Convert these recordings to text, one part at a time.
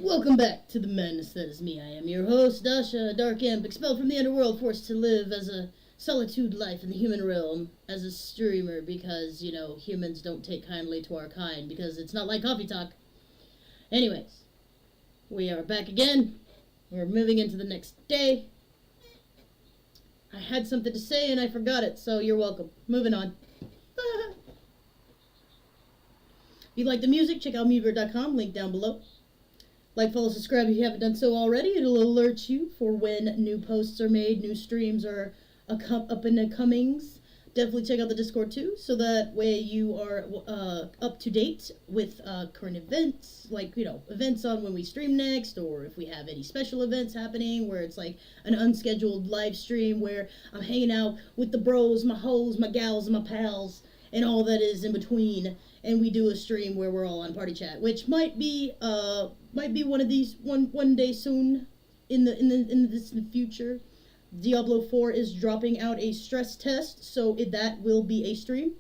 Welcome back to the madness that is me. I am your host, Dasha, a dark imp, expelled from the underworld, forced to live as a solitude life in the human realm as a streamer because, humans don't take kindly to our kind because it's not like coffee talk. Anyways, we are back again. We're moving into the next day. I had something to say and I forgot it, so you're welcome. Moving on. If you like the music, check out Meteor.com, link down below. Like, follow, subscribe if you haven't done so already. It'll alert you for when new posts are made, new streams are up in the comings. Definitely check out the Discord too, so that way you are up to date with current events, like, events on when we stream next, or if we have any special events happening where it's like an unscheduled live stream where I'm hanging out with the bros, my hoes, my gals, and my pals, and all that is in between, and we do a stream where we're all on party chat, which might be one of these one day soon in the future. Diablo 4 is dropping out a stress test, so that will be a stream.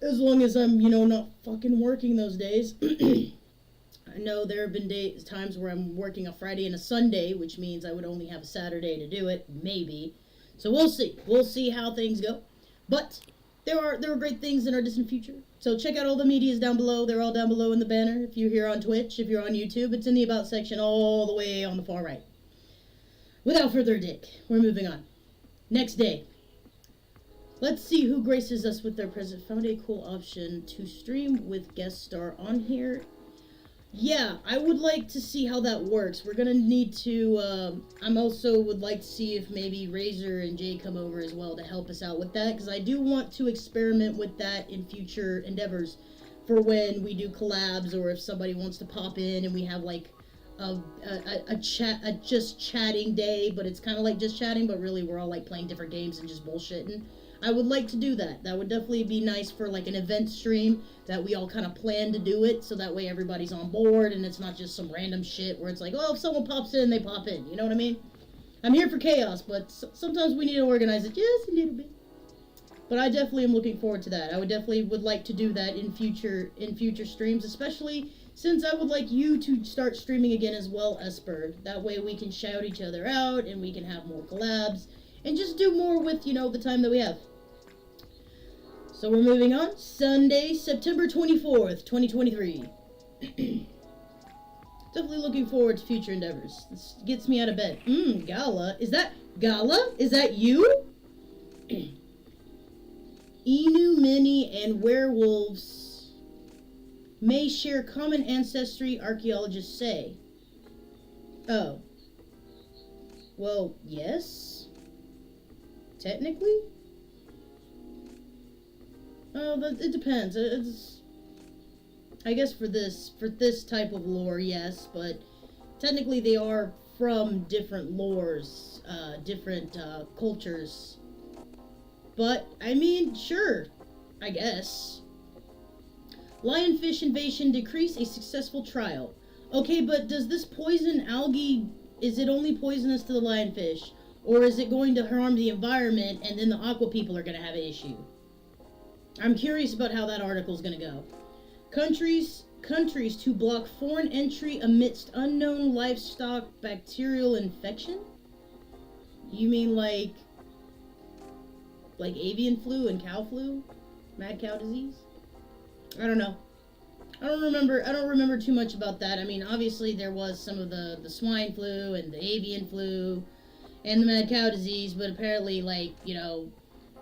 As long as I'm, not fucking working those days. I know there have been times where I'm working a Friday and a Sunday, which means I would only have a Saturday to do it, maybe. So we'll see. We'll see how things go. But there are great things in our distant future. So check out all the medias down below. They're all down below in the banner. If you're here on Twitch, if you're on YouTube, it's in the About section all the way on the far right. Without further ado, we're moving on. Next day. Let's see who graces us with their presence. Found a cool option to stream with guest star on here. Yeah, I would like to see how that works. We're going to need to, I'm also would like to see if maybe Razor and Jay come over as well to help us out with that, because I do want to experiment with that in future endeavors for when we do collabs, or if somebody wants to pop in and we have like a just chatting day, but it's kind of like just chatting, but really we're all like playing different games and just bullshitting. I would like to do that. That would definitely be nice for like an event stream that we all kind of plan to do it, so that way everybody's on board and it's not just some random shit where it's like, oh, if someone pops in, they pop in. You know what I mean? I'm here for chaos, but sometimes we need to organize it just a little bit. But I definitely am looking forward to that. I would like to do that in future streams, especially since I would like you to start streaming again as well, Esper. That way we can shout each other out and we can have more collabs and just do more with, the time that we have. So we're moving on. Sunday, September 24th, 2023. Definitely looking forward to future endeavors. This gets me out of bed. Gala. Is that Gala? Is that you? Inu, Mini, and werewolves may share common ancestry, archaeologists say. Oh. Well, yes. Technically? Oh, but it depends. I guess for this type of lore, yes, but technically they are from different lores, different cultures. But, I mean, sure, I guess. Lionfish invasion decrease a successful trial. Okay, but does this poison algae, is it only poisonous to the lionfish? Or is it going to harm the environment and then the aqua people are going to have an issue? I'm curious about how that article is going to go. Countries to block foreign entry amidst unknown livestock bacterial infection? You mean like avian flu and cow flu? Mad cow disease? I don't know. I don't remember too much about that. I mean, obviously there was some of the swine flu and the avian flu and the mad cow disease, but apparently,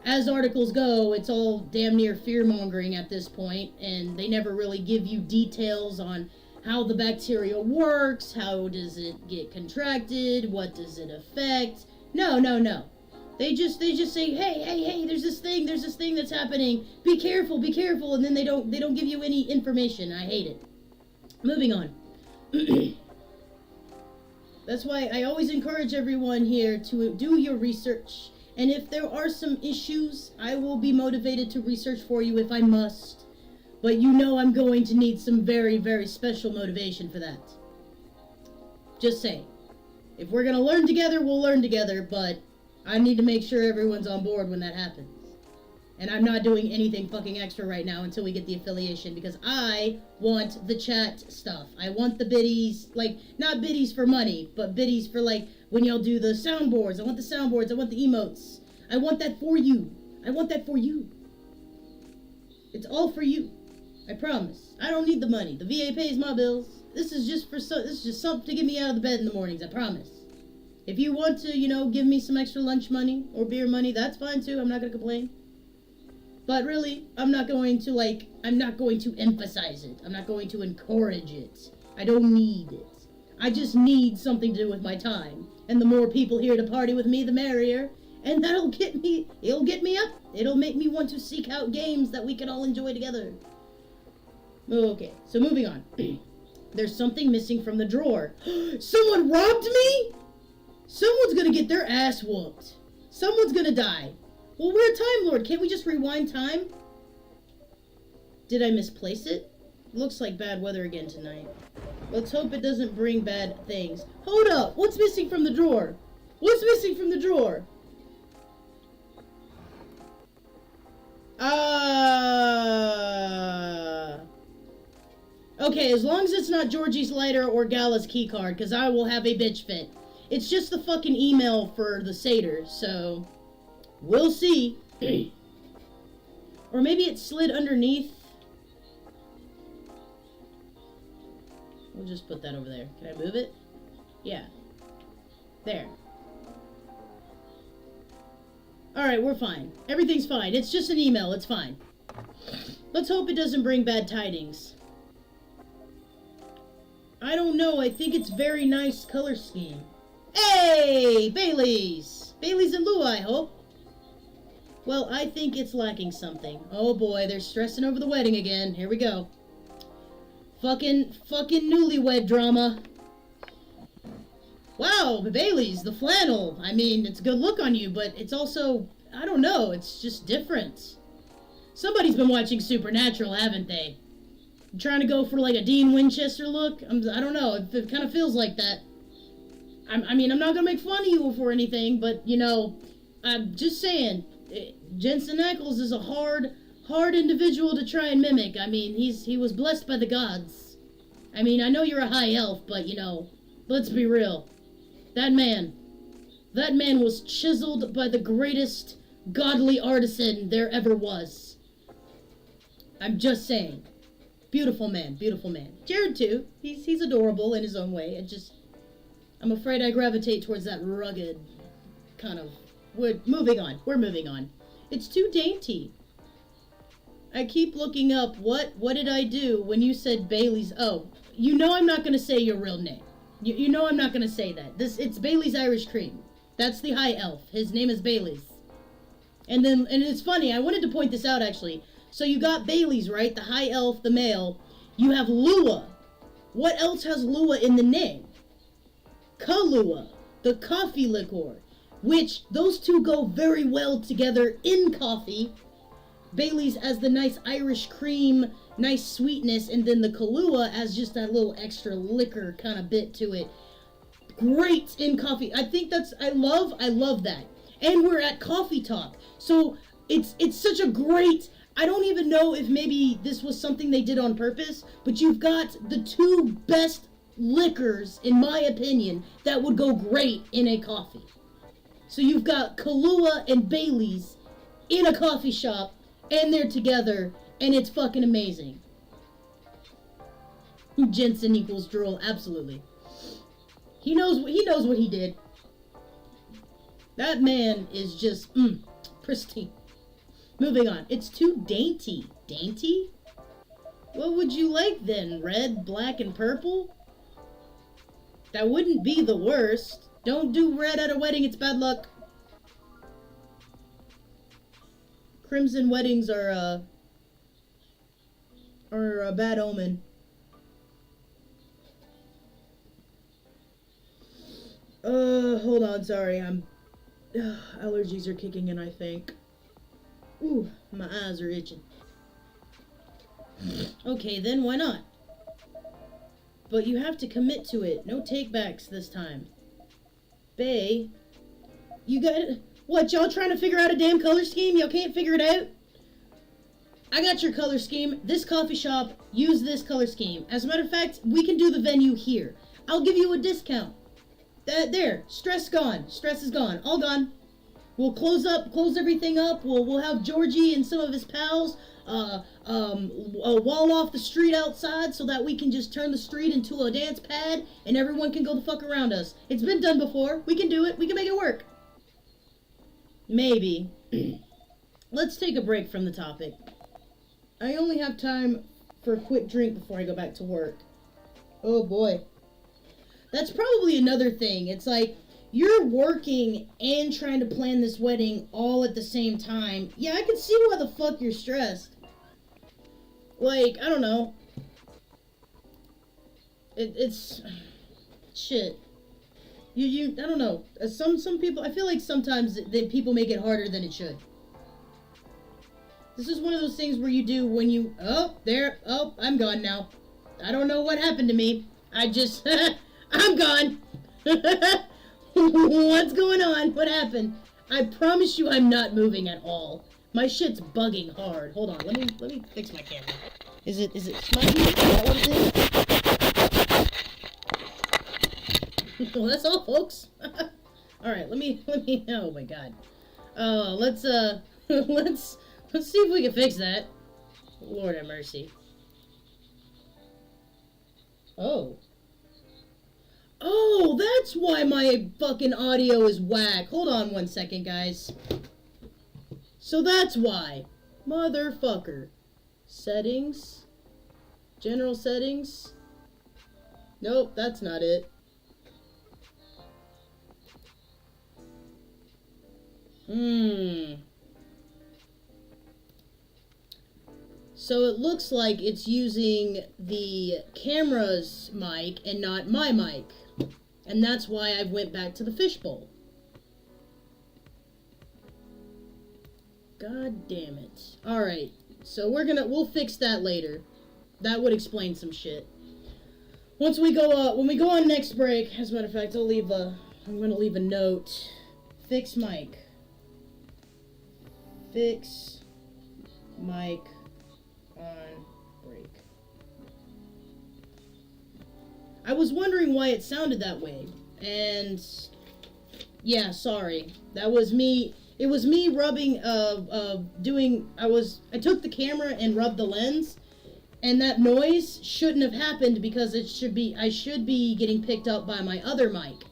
as articles go, it's all damn near fear-mongering at this point, and they never really give you details on how the bacteria works, how does it get contracted, what does it affect. No. They just say, hey, there's this thing that's happening. Be careful, and then they don't give you any information. I hate it. Moving on. That's why I always encourage everyone here to do your research. And if there are some issues, I will be motivated to research for you if I must. But I'm going to need some very, very special motivation for that. Just saying. If we're going to learn together, we'll learn together, but I need to make sure everyone's on board when that happens. And I'm not doing anything fucking extra right now until we get the affiliation, because I want the chat stuff. I want the biddies, like, not biddies for money, but biddies for, like, when y'all do the soundboards. I want the soundboards. I want the emotes. I want that for you. I want that for you. It's all for you. I promise. I don't need the money. The VA pays my bills. This is just something to get me out of the bed in the mornings. I promise. If you want to, you know, give me some extra lunch money or beer money, that's fine too. I'm not going to complain. But really, I'm not going to emphasize it. I'm not going to encourage it. I don't need it. I just need something to do with my time. And the more people here to party with me, the merrier. And it'll get me up. It'll make me want to seek out games that we can all enjoy together. Okay, so moving on. There's something missing from the drawer. Someone robbed me? Someone's gonna get their ass whooped. Someone's gonna die. Well, we're a Time Lord. Can't we just rewind time? Did I misplace it? Looks like bad weather again tonight. Let's hope it doesn't bring bad things. Hold up! What's missing from the drawer? What's missing from the drawer? Okay, as long as it's not Georgie's lighter or Gala's keycard, because I will have a bitch fit. It's just the fucking email for the satyr, so we'll see. Or maybe it slid underneath. We'll just put that over there. Can I move it? Yeah. There. Alright, we're fine. Everything's fine. It's just an email. It's fine. Let's hope it doesn't bring bad tidings. I don't know. I think it's very nice color scheme. Hey! Bailey's! Bailey's and Lou, I hope. Well, I think it's lacking something. Oh boy, they're stressing over the wedding again. Here we go. Fucking newlywed drama. Wow, Bailey's, the flannel. I mean, it's a good look on you, but it's also, I don't know, it's just different. Somebody's been watching Supernatural, haven't they? I'm trying to go for like a Dean Winchester look. I don't know, it kind of feels like that. I mean, I'm not gonna make fun of you for anything, but, you know, I'm just saying, Jensen Ackles is a hard individual to try and mimic. I mean, he was blessed by the gods. I mean, I know you're a high elf, but, you know, let's be real. That man was chiseled by the greatest godly artisan there ever was. I'm just saying. Beautiful man, beautiful man. Jared, too. He's adorable in his own way. I'm afraid I gravitate towards that rugged kind of... We're moving on. It's too dainty. I keep looking up, what did I do when you said Bailey's? Oh, you know I'm not going to say your real name. You know I'm not going to say that. It's Bailey's Irish Cream. That's the high elf. His name is Bailey's. And it's funny, I wanted to point this out, actually. So you got Bailey's, right? The high elf, the male. You have Lua. What else has Lua in the name? Kahlua, the coffee liqueur. Which, those two go very well together in coffee. Bailey's as the nice Irish cream, nice sweetness, and then the Kahlua as just that little extra liquor kind of bit to it. Great in coffee. I think I love that. And we're at Coffee Talk. So it's such a great, I don't even know if maybe this was something they did on purpose, but you've got the two best liquors, in my opinion, that would go great in a coffee. So you've got Kahlua and Bailey's in a coffee shop, and they're together, and it's fucking amazing. Jensen equals drool, absolutely. He knows what he did. That man is just, pristine. Moving on. It's too dainty. Dainty? What would you like then? Red, black, and purple? That wouldn't be the worst. Don't do red at a wedding, it's bad luck. Crimson weddings are a bad omen. Hold on, sorry, allergies are kicking in, I think. Ooh, my eyes are itching. Okay, then why not? But you have to commit to it. No takebacks this time. Bae, you got it? What, y'all trying to figure out a damn color scheme? Y'all can't figure it out? I got your color scheme. This coffee shop, use this color scheme. As a matter of fact, we can do the venue here. I'll give you a discount. There, stress gone. Stress is gone. All gone. We'll close everything up. We'll have Georgie and some of his pals wall off the street outside so that we can just turn the street into a dance pad and everyone can go the fuck around us. It's been done before. We can do it. We can make it work. Maybe. Let's take a break from the topic. I only have time for a quick drink before I go back to work. Oh boy. That's probably another thing. It's like, you're working and trying to plan this wedding all at the same time. Yeah, I can see why the fuck you're stressed. Like, I don't know. It's... Shit. I don't know. Some people, I feel like sometimes people make it harder than it should. This is one of those things where you do when you... Oh, I'm gone now. I don't know what happened to me. I just... I'm gone. What's going on? What happened? I promise you I'm not moving at all. My shit's bugging hard. Hold on, let me fix my camera. Is it smudgy? Is that what it is? Well, that's all, folks. Alright, let me oh my god. Let's see if we can fix that. Lord have mercy. Oh, that's why my fucking audio is whack. Hold on one second, guys. So that's why. Motherfucker. Settings. General settings. Nope, that's not it. So it looks like it's using the camera's mic and not my mic. And that's why I went back to the fishbowl. God damn it. Alright, so we'll fix that later. That would explain some shit. When we go on next break, as a matter of fact, I'm gonna leave a note. Fix mic. Fix mic on break. I was wondering why it sounded that way, and yeah, sorry. That was me. It was me rubbing, I took the camera and rubbed the lens, and that noise shouldn't have happened because I should be getting picked up by my other mic.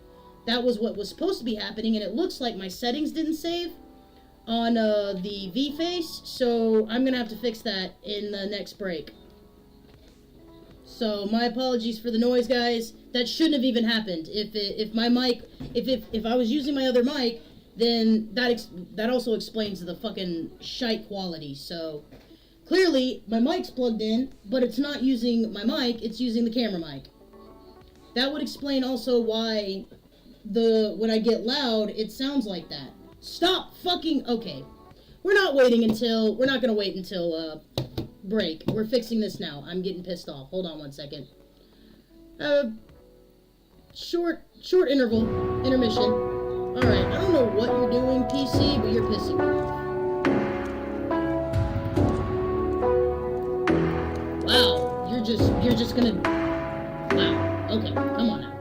That was what was supposed to be happening, and it looks like my settings didn't save on the V-Face, so I'm gonna have to fix that in the next break. So my apologies for the noise, guys. That shouldn't have even happened. If I was using my other mic, then that also explains the fucking shite quality. So clearly my mic's plugged in, but it's not using my mic, it's using the camera mic. That would explain also why when I get loud, it sounds like that. Stop fucking... Okay. We're not gonna wait until break. We're fixing this now. I'm getting pissed off. Hold on one second. Short intermission. Alright, I don't know what you're doing, PC, but you're pissing me off. Wow, you're just gonna... Wow, okay, come on now.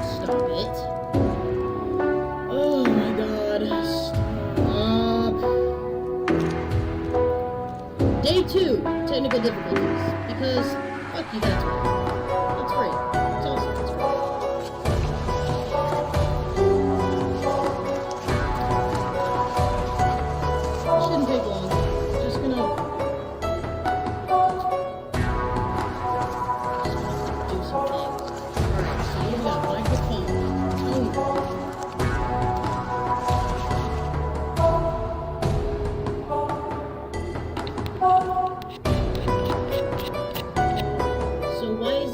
Stop it. Oh my god, stop. Day 2, technical difficulties, because, fuck you, that's right. That's great. It's awesome, that's great. Shouldn't take long. Just gonna do some things. Alright, so we got microphone. So why is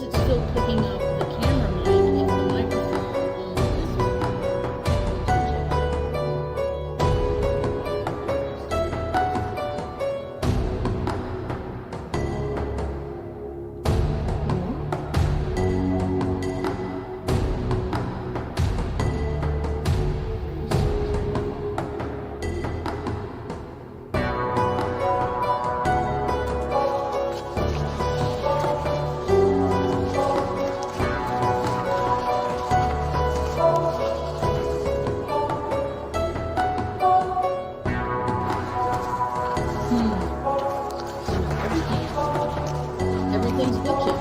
settings glitching.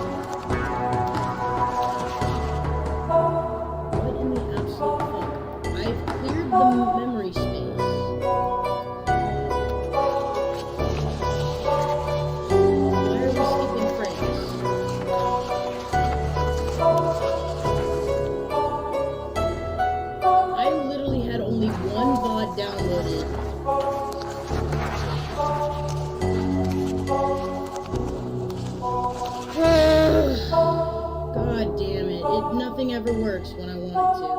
What in the absolute fuck? I've cleared the memory space. Why are we skipping frames? I literally had only one VOD downloaded. God damn it. Nothing ever works when I want it to.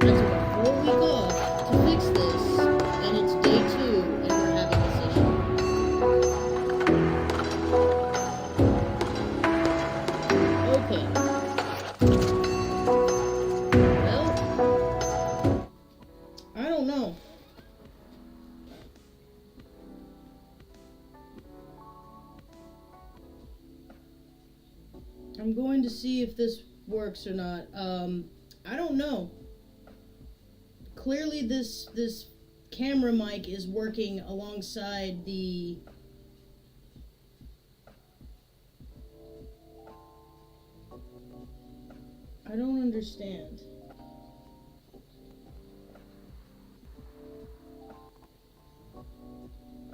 I took a whole week off to fix this, and it's day 2, and we're having this issue. Okay. Well, I don't know. I'm going to see if this works or not. I don't know. Clearly this camera mic is working alongside the I don't understand.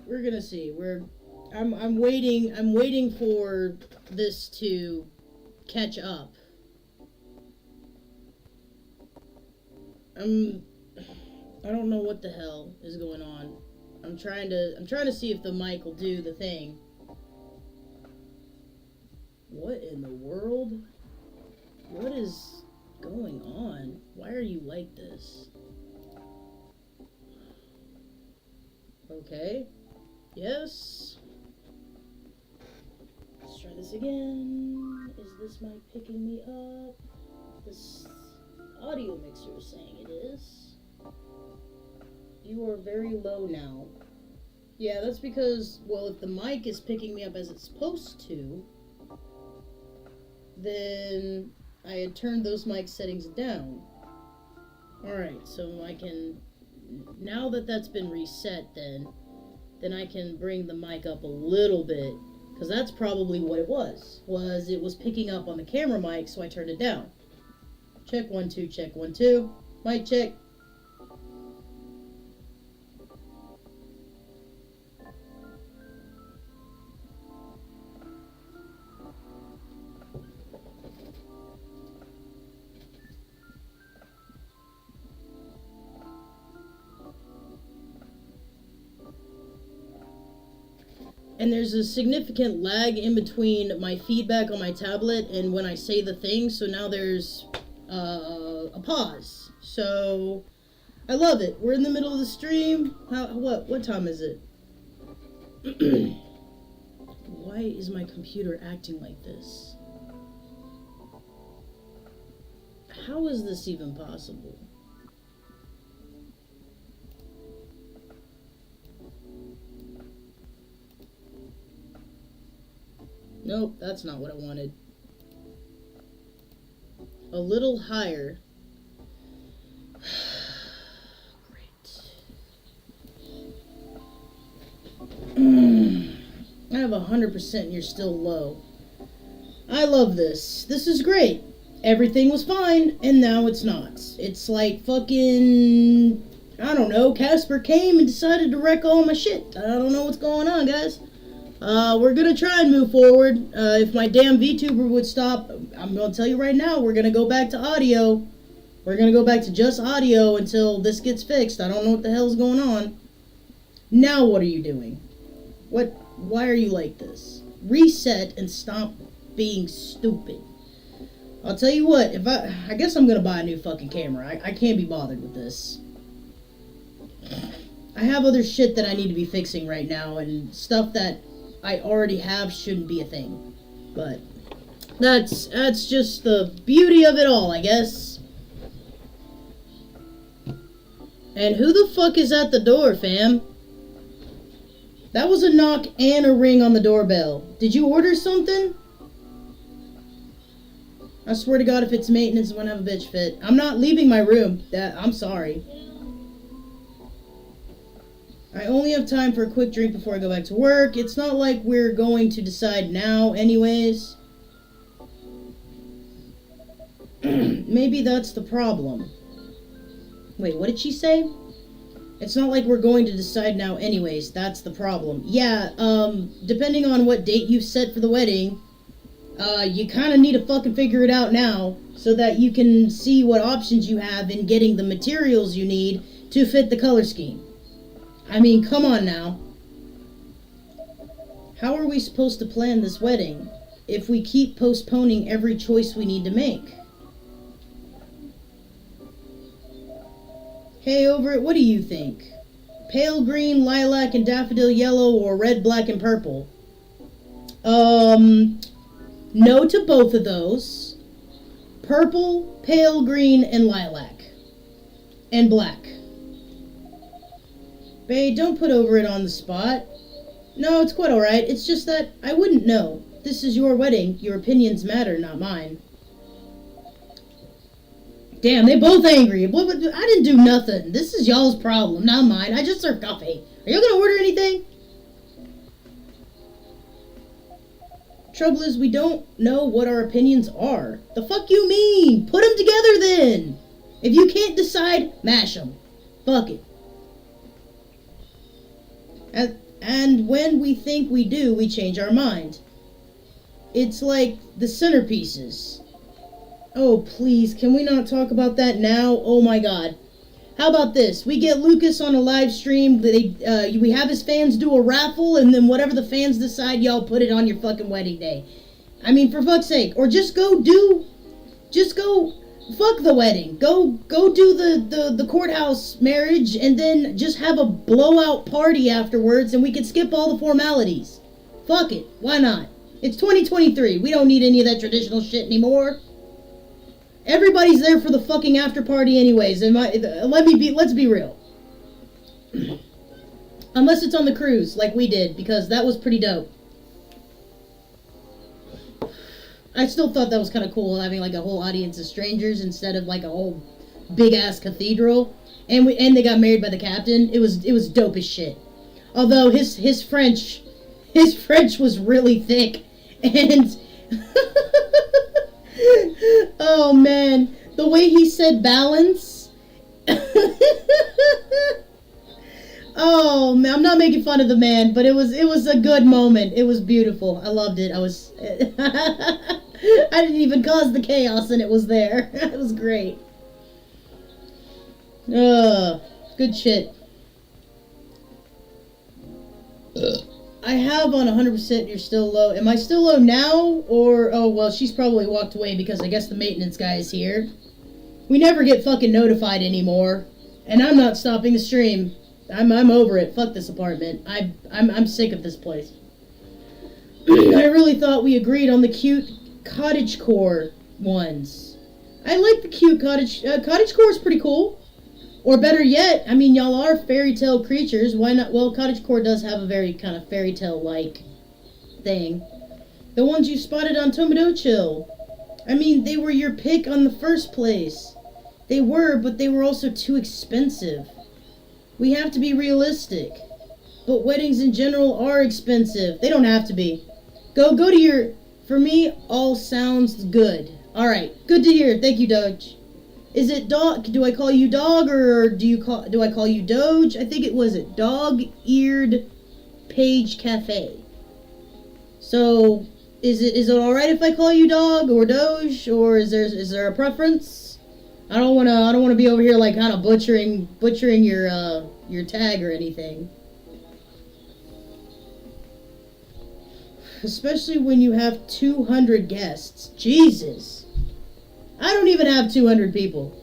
We're gonna see. I'm waiting for this to catch up. I don't know what the hell is going on. I'm trying to see if the mic will do the thing. What in the world? What is going on? Why are you like this? Okay. Yes. Let's try this again. Is this mic picking me up? This audio mixer is saying it is. You are very low now. Yeah, that's because, well, if the mic is picking me up as it's supposed to, then I had turned those mic settings down. Alright, so I can, now that that's been reset then I can bring the mic up a little bit, because that's probably what it was it was picking up on the camera mic, so I turned it down. Check 1 2, check 1 2, mic check. And there's a significant lag in between my feedback on my tablet and when I say the thing, so now there's a pause. So I love it. We're in the middle of the stream. What time is it? Why is my computer acting like this? How is this even possible? Nope, that's not what I wanted. A little higher. Great. I have 100% and you're still low. I love this. This is great. Everything was fine, and now it's not. It's like fucking, I don't know, Casper came and decided to wreck all my shit. I don't know what's going on, guys. We're gonna try and move forward. If my damn VTuber would stop, I'm gonna tell you right now, we're gonna go back to audio. We're gonna go back to just audio until this gets fixed. I don't know what the hell's going on. Now what are you doing? Why are you like this? Reset and stop being stupid. I'll tell you what, I guess I'm gonna buy a new fucking camera. I can't be bothered with this. I have other shit that I need to be fixing right now, and stuff that I already have shouldn't be a thing. But that's just the beauty of it all, I guess. And who the fuck is at the door, fam? That was a knock and a ring on the doorbell. Did you order something? I swear to God, if it's maintenance, I'm gonna have a bitch fit. I'm not leaving my room. I'm sorry. I only have time for a quick drink before I go back to work. It's not like we're going to decide now anyways. Maybe that's the problem. Wait, what did she say? It's not like we're going to decide now anyways. That's the problem. Yeah, depending on what date you've set for the wedding, you kind of need to fucking figure it out now so that you can see what options you have in getting the materials you need to fit the color scheme. I mean, come on now. How are we supposed to plan this wedding if we keep postponing every choice we need to make? Hey, Overt, what do you think? Pale green, lilac, and daffodil yellow, or red, black, and purple? No to both of those. Purple, pale green, and lilac. And black. Bae, don't put Overt on the spot. No, it's quite alright. It's just that I wouldn't know. This is your wedding. Your opinions matter, not mine. Damn, they both angry. I didn't do nothing. This is y'all's problem, not mine. I just served coffee. Are y'all gonna order anything? Trouble is, we don't know what our opinions are. The fuck you mean? Put them together then. If you can't decide, mash them. Fuck it. And when we think we do, we change our mind. It's like the centerpieces. Oh, please, can we not talk about that now? Oh my god. How about this? We get Lucas on a live stream, we have his fans do a raffle, and then whatever the fans decide, y'all put it on your fucking wedding day. I mean, for fuck's sake. Or just go fuck the wedding. Go do the courthouse marriage, and then just have a blowout party afterwards, and we can skip all the formalities. Fuck it. Why not? It's 2023. We don't need any of that traditional shit anymore. Everybody's there for the fucking after party anyways. Let's be real. Unless it's on the cruise, like we did, because that was pretty dope. I still thought that was kind of cool, having like a whole audience of strangers instead of like a whole big ass cathedral. And they got married by the captain. It was dope as shit. Although his French was really thick, and oh man, the way he said balance. Oh man, I'm not making fun of the man, but it was a good moment. It was beautiful. I loved it. I didn't even cause the chaos, and it was there. It was great. Good shit. I have on 100% you're still low. Am I still low now? Or, oh, well, she's probably walked away because I guess the maintenance guy is here. We never get fucking notified anymore. And I'm not stopping the stream. I'm over it. Fuck this apartment. I'm sick of this place. I really thought we agreed on the cute cottagecore ones. I like the cute cottagecore is pretty cool. Or better yet, I mean, y'all are fairy tale creatures. Why not? Well, cottagecore does have a very kind of fairy tale-like thing. The ones you spotted on Tomodachi. I mean, they were your pick on the first place. They were, but they were also too expensive. We have to be realistic. But weddings in general are expensive. They don't have to be. Go to your... For me, all sounds good. Alright, good to hear. Thank you, Doge. Is it dog? Do I call you dog, or do I call you Doge? I think it was it dog-eared page cafe. So is it all right if I call you dog or Doge, or is there a preference? I don't wanna be over here like kind of butchering your tag or anything. Especially when you have 200 guests. Jesus. I don't even have 200 people.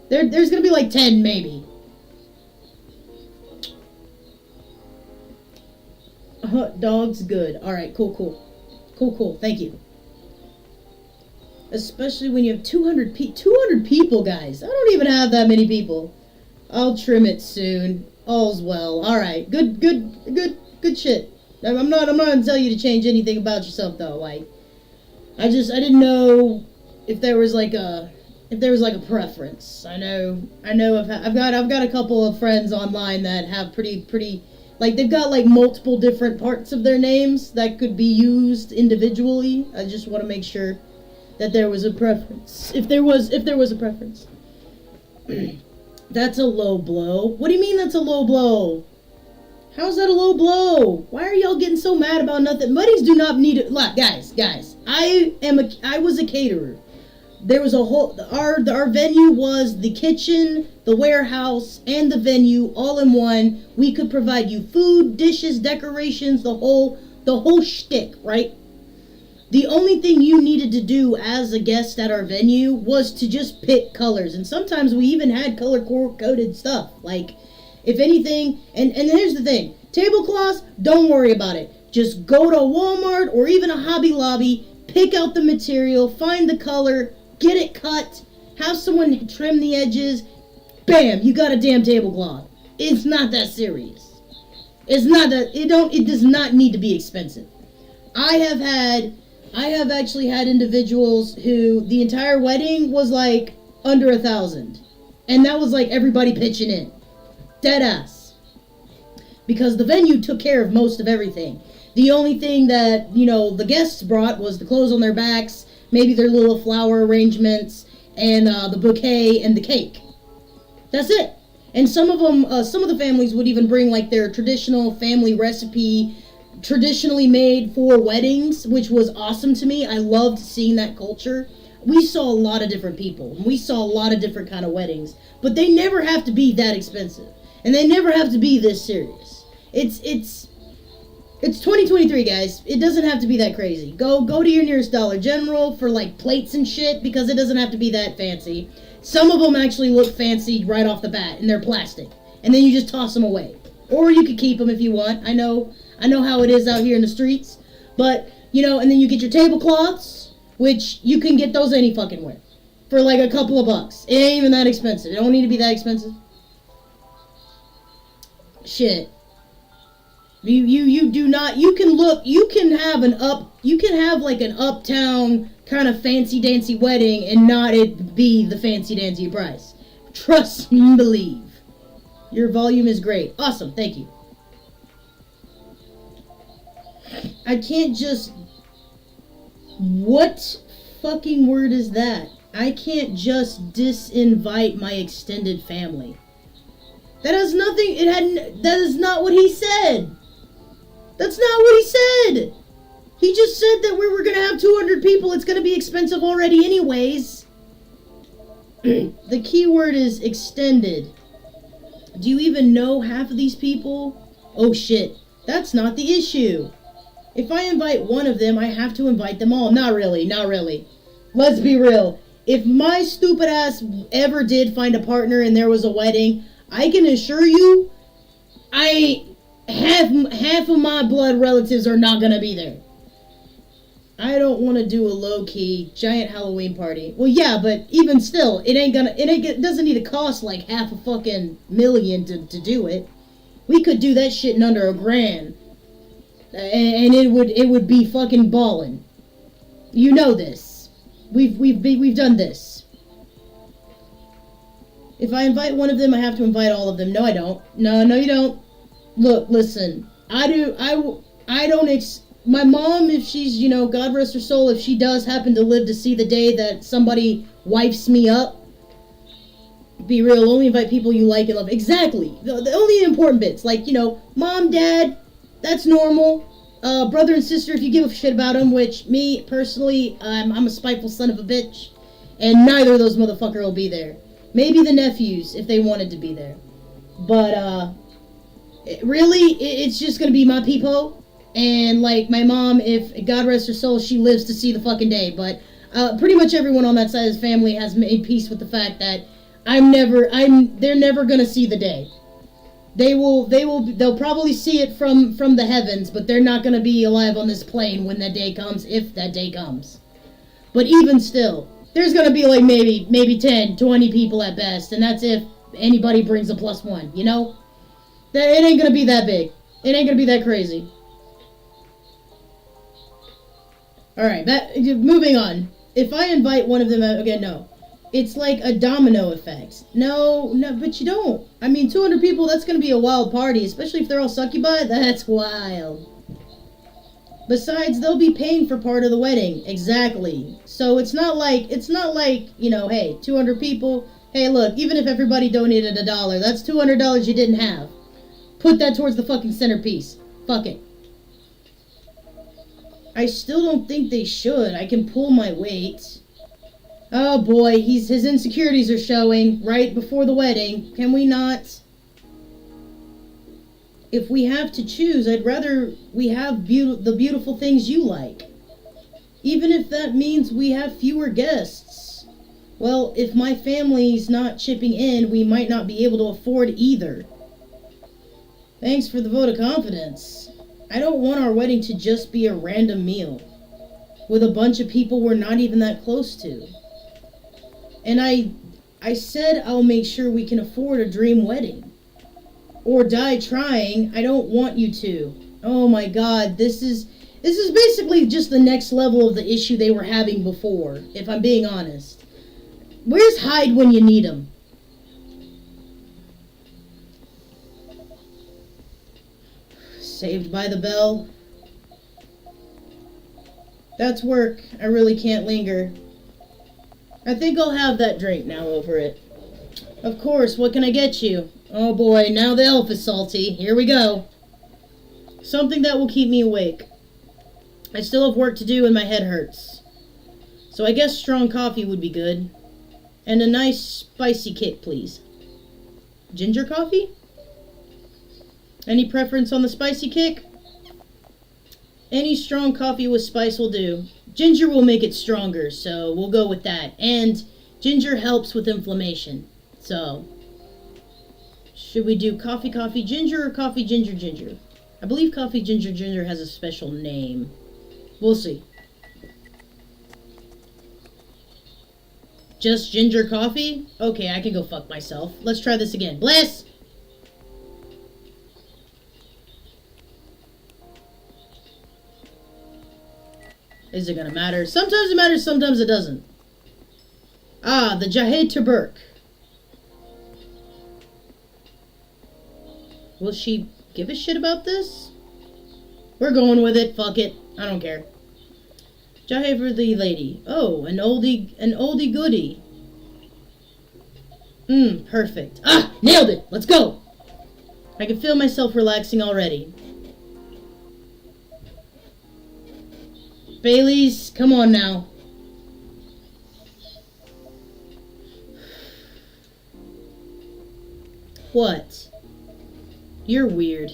There's gonna be like 10 maybe. Dog's good. Alright, cool. Thank you. Especially when you have 200 people, guys. I don't even have that many people. I'll trim it soon. All's well. Alright, good shit. I'm not gonna tell you to change anything about yourself though. Like, I didn't know if there was like a preference. I know I've got a couple of friends online that have pretty Like, they've got, like, multiple different parts of their names that could be used individually. I just want to make sure that there was a preference. If there was a preference. That's a low blow. What do you mean that's a low blow? How's that a low blow? Why are y'all getting so mad about nothing? Weddings do not need it. Look, guys. I was a caterer. There was a whole, our venue was the kitchen, the warehouse, and the venue all in one. We could provide you food, dishes, decorations, the whole shtick, right? The only thing you needed to do as a guest at our venue was to just pick colors. And sometimes we even had color-coded stuff. Like, if anything, and here's the thing. Tablecloths, don't worry about it. Just go to Walmart or even a Hobby Lobby, pick out the material, find the color, get it cut, have someone trim the edges, bam, you got a damn tablecloth. It's not that serious. It does not need to be expensive. I have actually had individuals who the entire wedding was like under $1,000. And that was like everybody pitching in. Dead ass. Because the venue took care of most of everything. The only thing that, the guests brought was the clothes on their backs, maybe their little flower arrangements, and the bouquet and the cake. That's it. And some of the families would even bring like their traditional family recipe, traditionally made for weddings, which was awesome to me. I loved seeing that culture. We saw a lot of different people. We saw a lot of different kind of weddings, but they never have to be that expensive, and they never have to be this serious. It's 2023, guys. It doesn't have to be that crazy. Go to your nearest Dollar General for like plates and shit, because it doesn't have to be that fancy. Some of them actually look fancy right off the bat, and they're plastic, and then you just toss them away, or you could keep them if you want. I know how it is out here in the streets, but and then you get your tablecloths, which you can get those any fucking where for like a couple of bucks. It ain't even that expensive. It don't need to be that expensive. Shit. You do not, you can have like an uptown kind of fancy dancy wedding and not it be the fancy dancy price. Trust and believe. Your volume is great. Awesome, thank you. I can't just, what fucking word is that? I can't just disinvite my extended family. That has nothing, that is not what he said. That's not what he said. He just said that we were going to have 200 people. It's going to be expensive already anyways. The key word is extended. Do you even know half of these people? Oh shit. That's not the issue. If I invite one of them, I have to invite them all. Not really. Let's be real. If my stupid ass ever did find a partner and there was a wedding, I can assure you, half of my blood relatives are not gonna be there. I don't want to do a low-key giant Halloween party. Well, yeah, but even still, it doesn't need to cost like half a fucking million to do it. We could do that shit in under $1,000, and it would be fucking ballin'. You know this. We've done this. If I invite one of them, I have to invite all of them. No, I don't. No, you don't. Look, listen. My mom, if she's, God rest her soul, if she does happen to live to see the day that somebody wipes me up, be real, only invite people you like and love. Exactly. The only important bits, like, mom, dad, that's normal. Brother and sister, if you give a shit about them, which, me, personally, I'm a spiteful son of a bitch, and neither of those motherfuckers will be there. Maybe the nephews, if they wanted to be there. But, really, it's just gonna be my peepo. And, like, my mom, if God rest her soul, she lives to see the fucking day. But pretty much everyone on that side of the family has made peace with the fact that they're never gonna see the day. They'll probably see it from the heavens, but they're not gonna be alive on this plane when that day comes, if that day comes. But even still, there's gonna be like maybe 10, 20 people at best, and that's if anybody brings a +1, It ain't gonna be that big. It ain't gonna be that crazy. Alright, moving on. If I invite one of them, again, no. It's like a domino effect. No, but you don't. I mean, 200 people, that's going to be a wild party, especially if they're all succubi. That's wild. Besides, they'll be paying for part of the wedding. Exactly. So it's not like, you know, hey, 200 people. Hey, look, even if everybody donated $1, that's $200 you didn't have. Put that towards the fucking centerpiece. Fuck it. I still don't think they should. I can pull my weight. Oh boy, his insecurities are showing right before the wedding. Can we not? If we have to choose, I'd rather we have the beautiful things you like. Even if that means we have fewer guests. Well, if my family's not chipping in, we might not be able to afford either. Thanks for the vote of confidence. I don't want our wedding to just be a random meal with a bunch of people we're not even that close to. And I said I'll make sure we can afford a dream wedding. Or die trying. I don't want you to. Oh my god, this is basically just the next level of the issue they were having before, if I'm being honest. Where's Hyde when you need him? Saved by the Bell. That's work. I really can't linger. I think I'll have that drink now over it. Of course, what can I get you? Oh boy, now the elf is salty. Here we go. Something that will keep me awake. I still have work to do and my head hurts. So I guess strong coffee would be good. And a nice spicy kick, please. Ginger coffee? Any preference on the spicy kick? Any strong coffee with spice will do. Ginger will make it stronger, so we'll go with that. And ginger helps with inflammation. So, should we do coffee, ginger, or coffee, ginger? I believe coffee, ginger has a special name. We'll see. Just ginger coffee? Okay, I can go fuck myself. Let's try this again. Bless! Is it gonna matter? Sometimes it matters, sometimes it doesn't. Ah, the Hyde Tuberk. Will she give a shit about this? We're going with it. Fuck it. I don't care. Jive for the lady. Oh, an oldie goodie. Perfect. Ah, nailed it. Let's go. I can feel myself relaxing already. Bailey's, come on now. What? You're weird.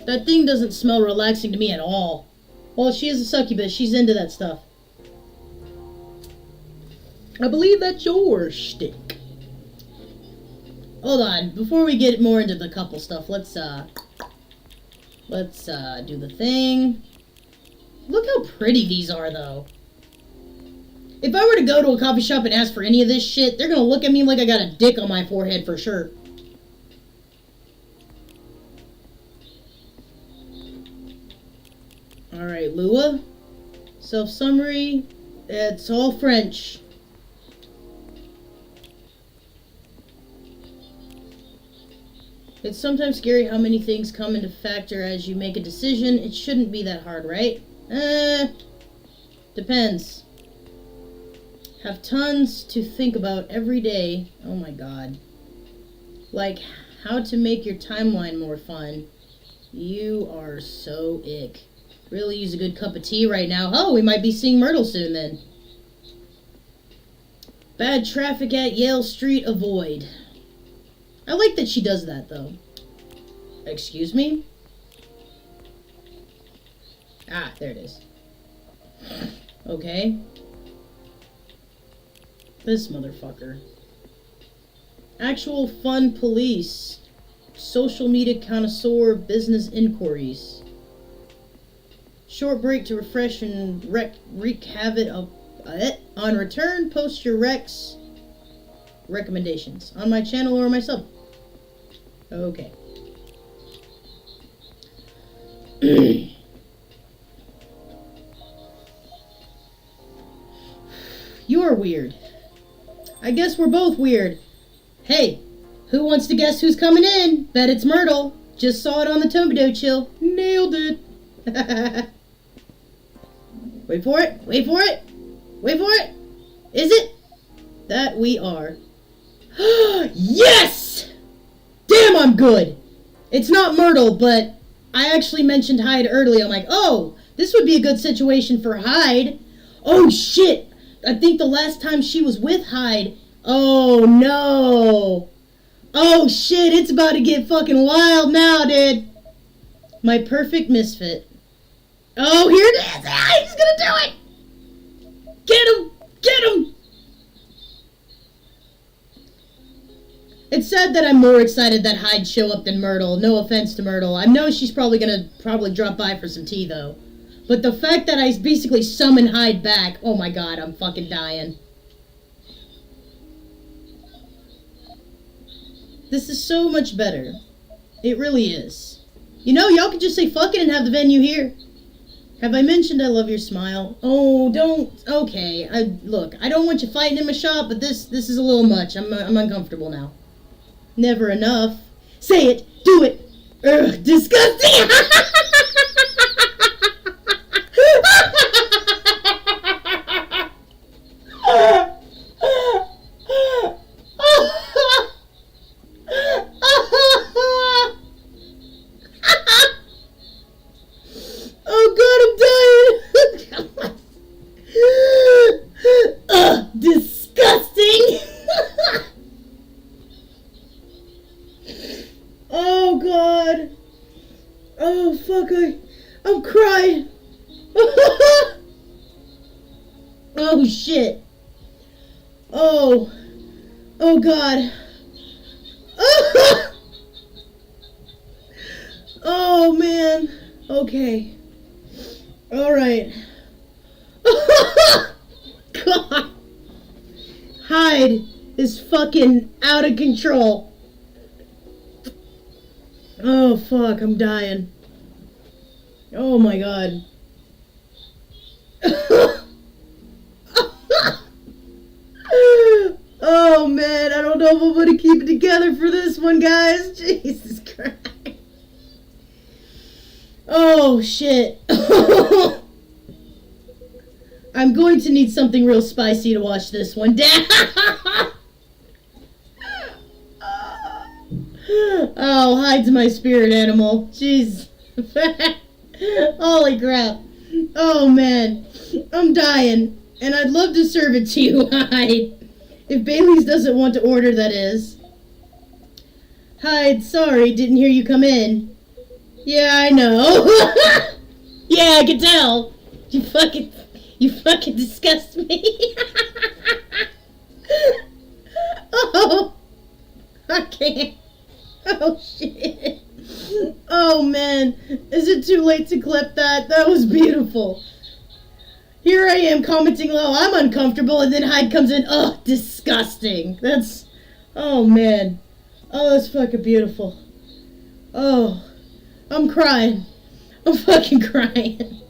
That thing doesn't smell relaxing to me at all. Well, she is a succubus. She's into that stuff. I believe that's your shtick. Hold on. Before we get more into the couple stuff, let's do the thing. Look how pretty these are, though. If I were to go to a coffee shop and ask for any of this shit, they're gonna look at me like I got a dick on my forehead for sure. Alright, Lua. Self-summary. It's all French. It's sometimes scary how many things come into factor as you make a decision. It shouldn't be that hard, right? Depends. Have tons to think about every day. Oh my god. Like how to make your timeline more fun. You are so ick. Really use a good cup of tea right now. Oh, we might be seeing Myrtle soon then. Bad traffic at Yale Street, avoid. I like that she does that, though. Excuse me? Ah, there it is. Okay. This motherfucker. Actual fun police. Social media connoisseur business inquiries. Short break to refresh and wreak havoc on return. Post your Rex recommendations on my channel or myself. Okay. You are weird. I guess we're both weird. Hey, who wants to guess who's coming in? Bet it's Myrtle. Just saw it on the Tomato Chill. Nailed it. Wait for it. Wait for it. Wait for it. Is it? That we are. Yes! Damn, I'm good. It's not Myrtle, but I actually mentioned Hyde earlier. I'm like, oh, this would be a good situation for Hyde. Oh, shit. I think the last time she was with Hyde. Oh, no. Oh, shit. It's about to get fucking wild now, dude. My perfect misfit. Oh, here it is. Ah, he's gonna do it. Get him. Get him. It's sad that I'm more excited that Hyde show up than Myrtle. No offense to Myrtle. I know she's probably gonna drop by for some tea, though. But the fact that I basically summon Hyde back, oh my god, I'm fucking dying. This is so much better. It really is. You know, y'all could just say fuck it and have the venue here. Have I mentioned I love your smile? Oh, don't. Okay, look, I don't want you fighting in my shop, but this is a little much. I'm uncomfortable now. Never enough. Say it. Do it. Ugh, disgusting. Oh god, I'm dying. Ugh, disgusting. Oh god. Oh fuck, I'm crying. Oh shit. Oh god. Oh man. Okay. Alright. God. Hyde is fucking out of control. Oh fuck, I'm dying. Oh my god. Oh man, I don't know if I'm gonna keep it together for this one, guys. Jesus Christ. Oh shit. I'm going to need something real spicy to watch this one down. Oh, Hyde's my spirit animal. Jeez. Holy crap. Oh man. I'm dying. And I'd love to serve it to you, Hyde. If Bailey's doesn't want to order, that is. Hyde, sorry, didn't hear you come in. Yeah, I know. Yeah, I can tell. You fucking disgust me. Oh, I can't. Oh, shit. Oh, man. Is it too late to clip that? That was beautiful. Here I am commenting low. I'm uncomfortable, and then Hyde comes in. Oh, disgusting. That's... Oh, man. Oh, that's fucking beautiful. Oh, I'm crying. I'm fucking crying.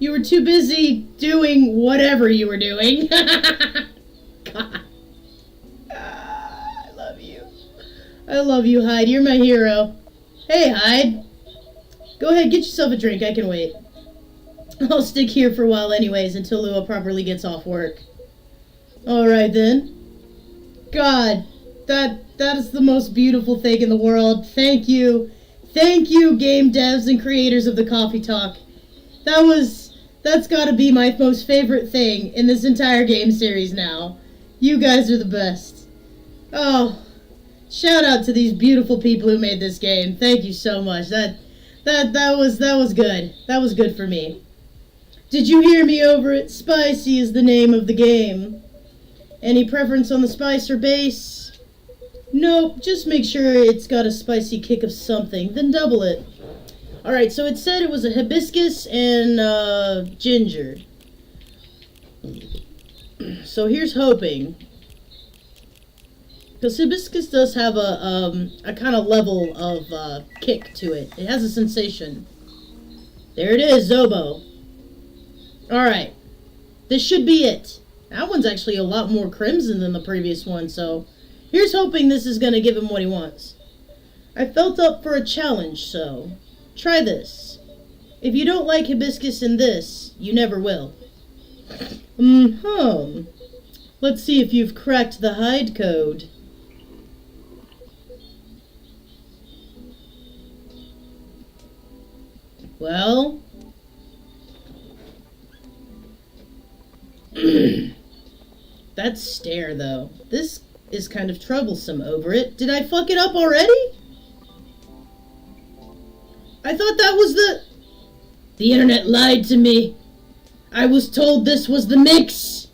You were too busy doing whatever you were doing. God. I love you. I love you, Hyde. You're my hero. Hey, Hyde. Go ahead, get yourself a drink. I can wait. I'll stick here for a while anyways until Lua properly gets off work. Alright then. God, that is the most beautiful thing in the world. Thank you. Thank you, game devs and creators of the Coffee Talk. That's gotta be my most favorite thing in this entire game series now. You guys are the best. Oh, shout out to these beautiful people who made this game. Thank you so much. That was good. That was good for me. Did you hear me over it? Spicy is the name of the game. Any preference on the spice or base? Nope, just make sure it's got a spicy kick of something, then double it. Alright, so it said it was a hibiscus and ginger. So here's hoping. Because hibiscus does have a kind of level of kick to it. It has a sensation. There it is, Zobo. Alright. This should be it. That one's actually a lot more crimson than the previous one, so here's hoping this is gonna give him what he wants. I felt up for a challenge, so try this. If you don't like hibiscus in this, you never will. Let's see if you've cracked the Hyde code. Well... that stare, though. This is kind of troublesome over it. Did I fuck it up already? I thought that was the internet lied to me. I was told this was the mix.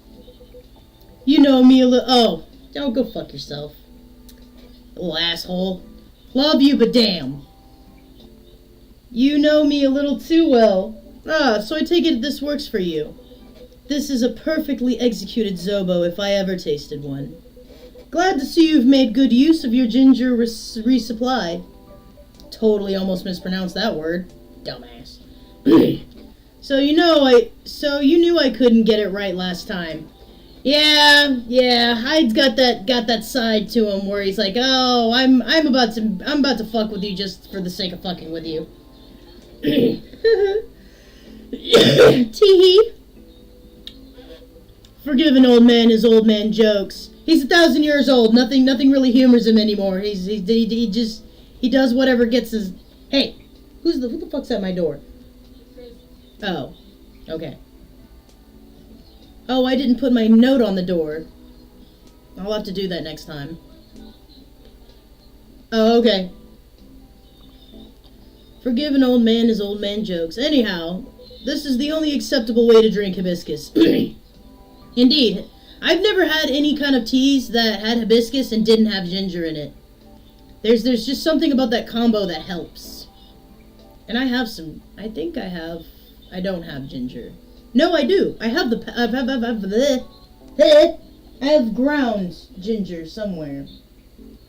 You know me a little... Oh, don't go fuck yourself. Little asshole. Love you, but damn. You know me a little too well. So I take it this works for you. This is a perfectly executed Zobo if I ever tasted one. Glad to see you've made good use of your ginger resupply. Totally almost mispronounced that word. Dumbass. So you knew I couldn't get it right last time. Yeah, Hyde's got that side to him where he's like, "Oh, I'm about to fuck with you just for the sake of fucking with you." Tee-hee. Forgive an old man his old man jokes. He's 1,000 years old. Nothing really humors him anymore. He does whatever gets his... Hey, who the fuck's at my door? Oh, okay. Oh, I didn't put my note on the door. I'll have to do that next time. Oh, okay. Forgive an old man his old man jokes. Anyhow, this is the only acceptable way to drink hibiscus. Indeed, I've never had any kind of teas that had hibiscus and didn't have ginger in it. There's just something about that combo that helps. And I have some. I think I have. I don't have ginger. No, I do. I have I have ground ginger somewhere.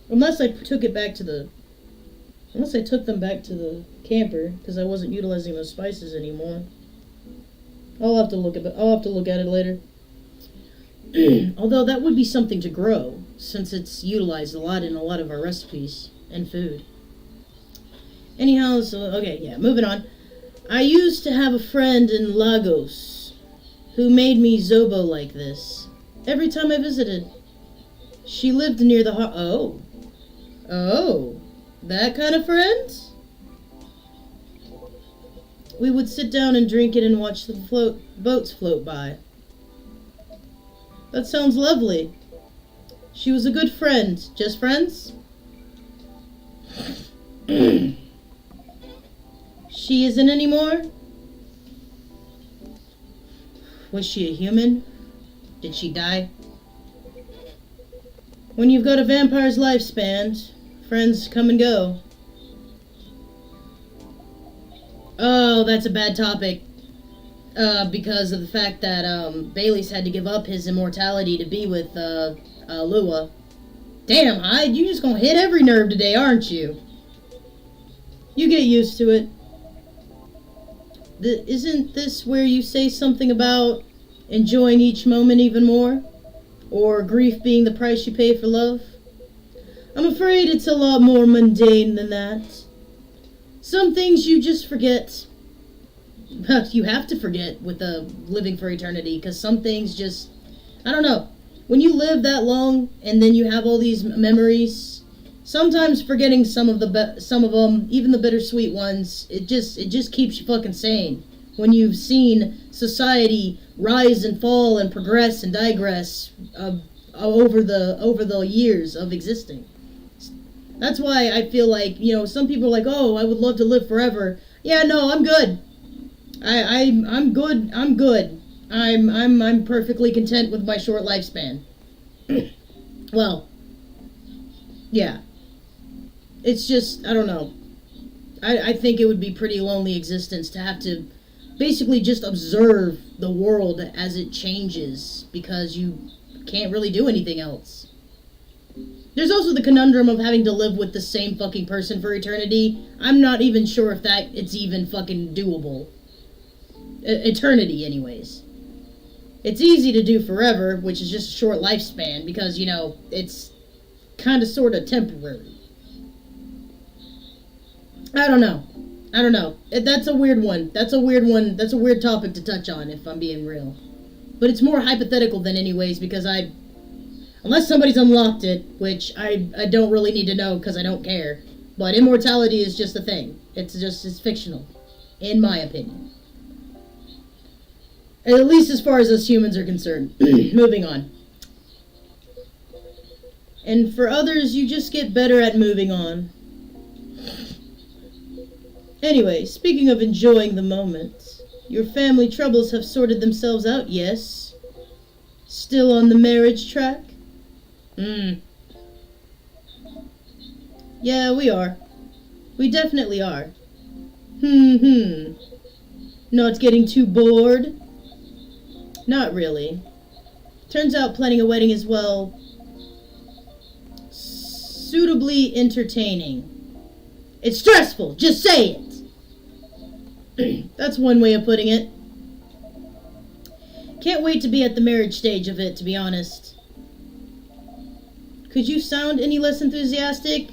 Unless I took them back to the camper because I wasn't utilizing those spices anymore. I'll have to look at it later. Although that would be something to grow, since it's utilized a lot in a lot of our recipes and food. Anyhow, moving on. I used to have a friend in Lagos who made me Zobo like this every time I visited. She lived near the Oh, that kind of friend? We would sit down and drink it and watch the boats float by. That sounds lovely. She was a good friend. Just friends? She isn't anymore? Was she a human? Did she die? When you've got a vampire's lifespan, friends come and go. Oh, that's a bad topic. Because of the fact that Bailey's had to give up his immortality to be with Lua. Damn, Hyde, you just gonna hit every nerve today, aren't you? You get used to it. Isn't this where you say something about enjoying each moment even more? Or grief being the price you pay for love? I'm afraid it's a lot more mundane than that. Some things you just forget. You have to forget with living for eternity, because some things just... I don't know. When you live that long, and then you have all these memories, sometimes forgetting some of them, even the bittersweet ones, it just keeps you fucking sane. When you've seen society rise and fall and progress and digress over the years of existing. That's why I feel like, some people are like, oh, I would love to live forever. Yeah, no, I'm good. I'm good. I'm perfectly content with my short lifespan. Well, yeah. It's just, I don't know. I think it would be pretty lonely existence to have to basically just observe the world as it changes, because you can't really do anything else. There's also the conundrum of having to live with the same fucking person for eternity. I'm not even sure if it's even fucking doable. Eternity, anyways. It's easy to do forever, which is just a short lifespan, because, it's kind of sort of temporary. I don't know. That's a weird one. That's a weird topic to touch on, if I'm being real. But it's more hypothetical than anyways, because unless somebody's unlocked it, which I don't really need to know because I don't care. But immortality is just a thing. It's fictional, in my opinion. At least as far as us humans are concerned. Moving on. And for others, you just get better at moving on. Anyway, speaking of enjoying the moment, your family troubles have sorted themselves out, yes? Still on the marriage track? Yeah, we are. We definitely are. Not getting too bored? Not really. Turns out planning a wedding is, well, suitably entertaining. It's stressful, just say it. That's one way of putting it. Can't wait to be at the marriage stage of it, to be honest. Could you sound any less enthusiastic?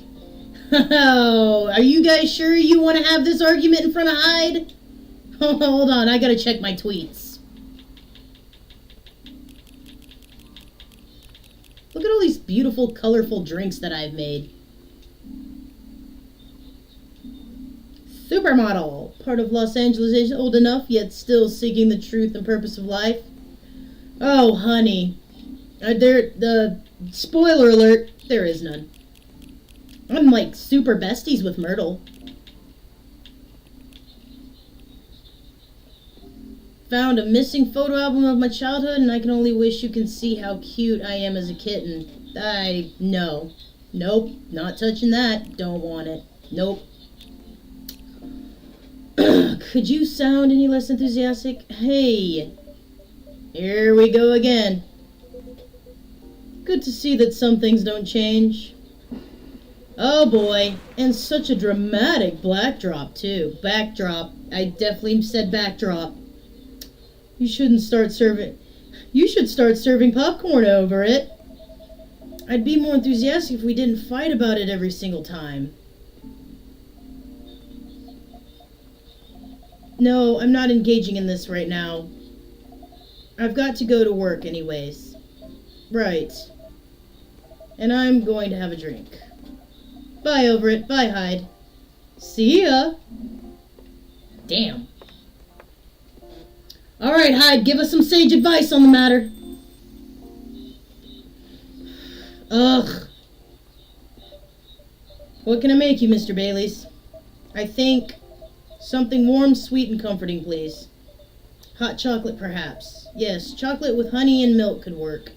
Oh, are you guys sure you want to have this argument in front of Hyde? Hold on, I gotta check my tweets. Look at all these beautiful, colorful drinks that I've made. Supermodel, part of Los Angeles, old enough, yet still seeking the truth and purpose of life. Oh, honey. Spoiler alert, there is none. I'm like super besties with Myrtle. Found a missing photo album of my childhood, and I can only wish you can see how cute I am as a kitten. No. Nope, not touching that. Don't want it. Nope. Could you sound any less enthusiastic? Hey, here we go again. Good to see that some things don't change. Oh boy, and such a dramatic backdrop too. Backdrop. I definitely said backdrop. You should start serving popcorn over it. I'd be more enthusiastic if we didn't fight about it every single time. No, I'm not engaging in this right now. I've got to go to work anyways. Right. And I'm going to have a drink. Bye over it. Bye, Hyde. See ya. Damn. Alright, Hyde, give us some sage advice on the matter. Ugh. What can I make you, Mr. Baileys? I think something warm, sweet, and comforting, please. Hot chocolate, perhaps. Yes, chocolate with honey and milk could work.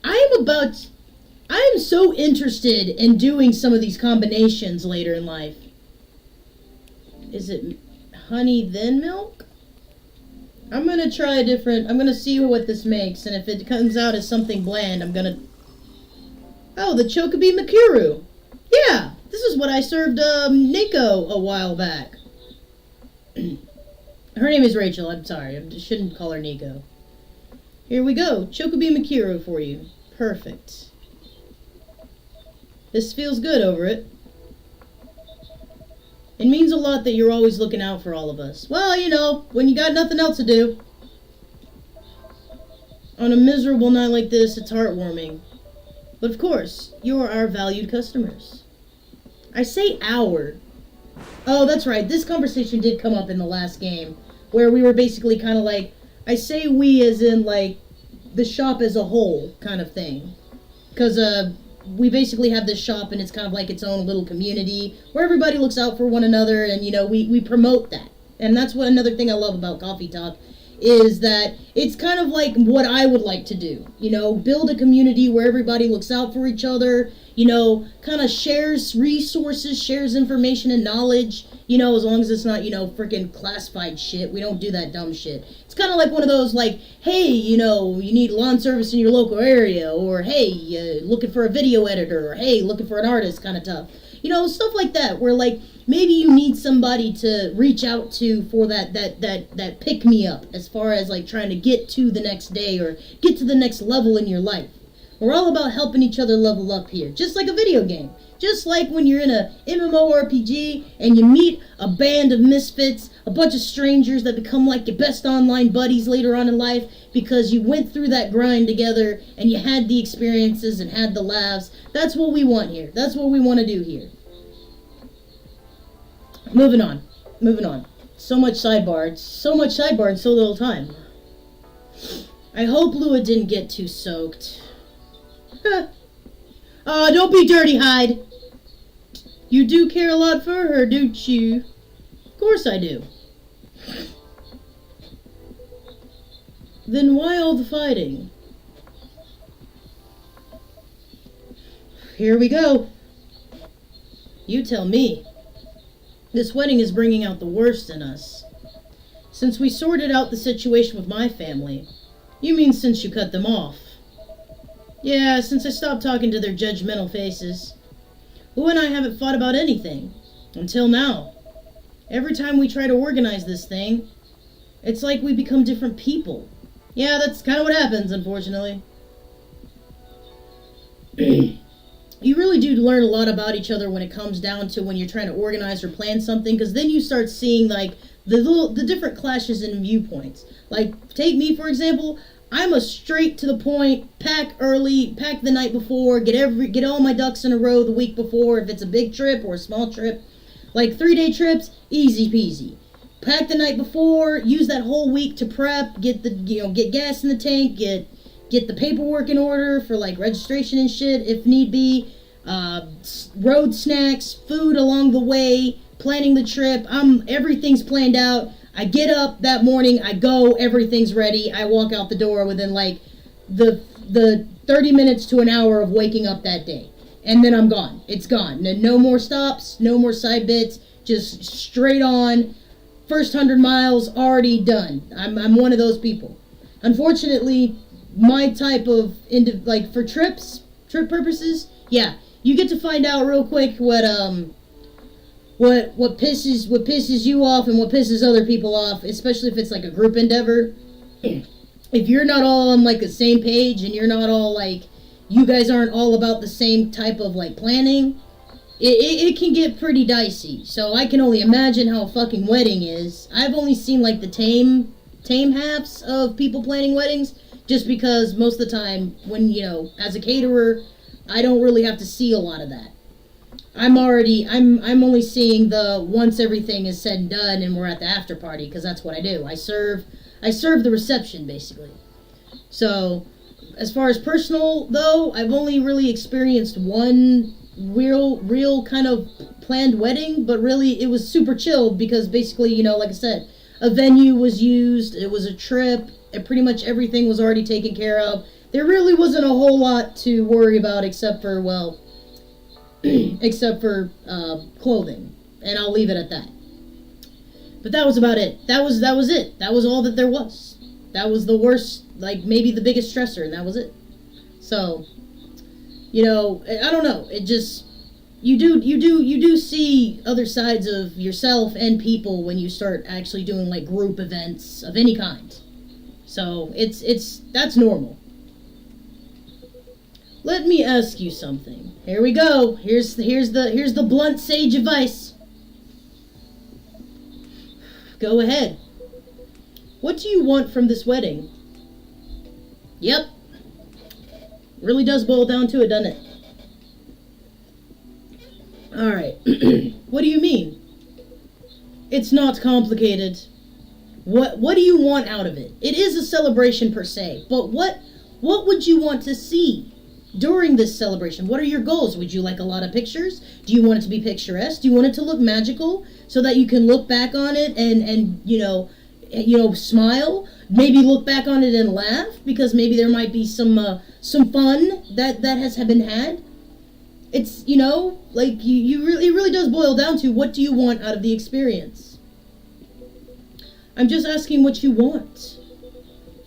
I am so interested in doing some of these combinations later in life. Is it honey then milk? I'm going to try I'm going to see what this makes, and if it comes out as something bland, I'm going to... Oh, the Chocobi Makuru. Yeah, this is what I served Nico a while back. Her name is Rachel, I'm sorry. I shouldn't call her Nico. Here we go. Chocobi Makuru for you. Perfect. This feels good over it. It means a lot that you're always looking out for all of us. Well, you know, when you got nothing else to do. On a miserable night like this, it's heartwarming. But of course, you're our valued customers. I say our. Oh, that's right. This conversation did come up in the last game, where we were basically kind of like, I say we as in like the shop as a whole kind of thing. Because we basically have this shop and it's kind of like its own little community where everybody looks out for one another, and you know, we promote that. And that's what another thing I love about Coffee Talk is that it's kind of like what I would like to do. You know, build a community where everybody looks out for each other, you know, kind of shares resources, shares information and knowledge, you know, as long as it's not, you know, freaking classified shit. We don't do that dumb shit. It's kind of like one of those, like, hey, you know, you need lawn service in your local area, or hey, looking for a video editor, or hey, looking for an artist kind of stuff. Stuff like that, where like maybe you need somebody to reach out to for that pick me up, as far as like trying to get to the next day or get to the next level in your life. We're all about helping each other level up here, just like a video game. Just like when you're in a MMORPG and you meet a band of misfits, a bunch of strangers that become like your best online buddies later on in life because you went through that grind together and you had the experiences and had the laughs. That's what we want here. That's what we want to do here. Moving on. So much sidebar in so little time. I hope Lua didn't get too soaked. Don't be dirty, Hyde. You do care a lot for her, don't you? Of course I do. Then why all the fighting? Here we go. You tell me. This wedding is bringing out the worst in us. Since we sorted out the situation with my family. You mean since you cut them off? Yeah, since I stopped talking to their judgmental faces. Lou and I haven't fought about anything. Until now. Every time we try to organize this thing, it's like we become different people. Yeah, that's kind of what happens, unfortunately. You really do learn a lot about each other when it comes down to when you're trying to organize or plan something, because then you start seeing, like, the different clashes in viewpoints. Like, take me, for example. I'm a straight to the point, pack early, pack the night before, get all my ducks in a row the week before if it's a big trip or a small trip. Like 3-day trips, easy peasy. Pack the night before, use that whole week to prep, get gas in the tank, get the paperwork in order for like registration and shit if need be. Road snacks, food along the way, planning the trip. Everything's planned out. I get up that morning, I go, everything's ready. I walk out the door within like the 30 minutes to an hour of waking up that day. And then I'm gone. It's gone. No more stops, no more side bits, just straight on. First 100 miles already done. I'm one of those people. Unfortunately, my type of for trip purposes, yeah, you get to find out real quick what pisses you off and what pisses other people off, especially if it's like a group endeavor. If you're not all on like the same page and you're not all like, you guys aren't all about the same type of like planning, it can get pretty dicey. So I can only imagine how a fucking wedding is. I've only seen like the tame halves of people planning weddings, just because most of the time when, as a caterer, I don't really have to see a lot of that. I'm only seeing the once everything is said and done and we're at the after party, because that's what I do. I serve the reception, basically. So, as far as personal, though, I've only really experienced one real kind of planned wedding, but really it was super chilled because basically, like I said, a venue was used, it was a trip, and pretty much everything was already taken care of. There really wasn't a whole lot to worry about except for clothing, and I'll leave it at that. But that was about it. That was it. That was all that there was. That was the worst, like maybe the biggest stressor, and that was it. So, I don't know. It just you do see other sides of yourself and people when you start actually doing like group events of any kind. So that's normal. Let me ask you something. Here we go. Here's the blunt sage advice. Go ahead. What do you want from this wedding? Yep. Really does boil down to it, doesn't it? Alright. What do you mean? It's not complicated. What do you want out of it? It is a celebration per se, but what would you want to see during this celebration? What are your goals? Would you like a lot of pictures? Do you want it to be picturesque? Do you want it to look magical so that you can look back on it and smile? Maybe look back on it and laugh because maybe there might be some fun that has been had. It's it really does boil down to what do you want out of the experience. I'm just asking what you want.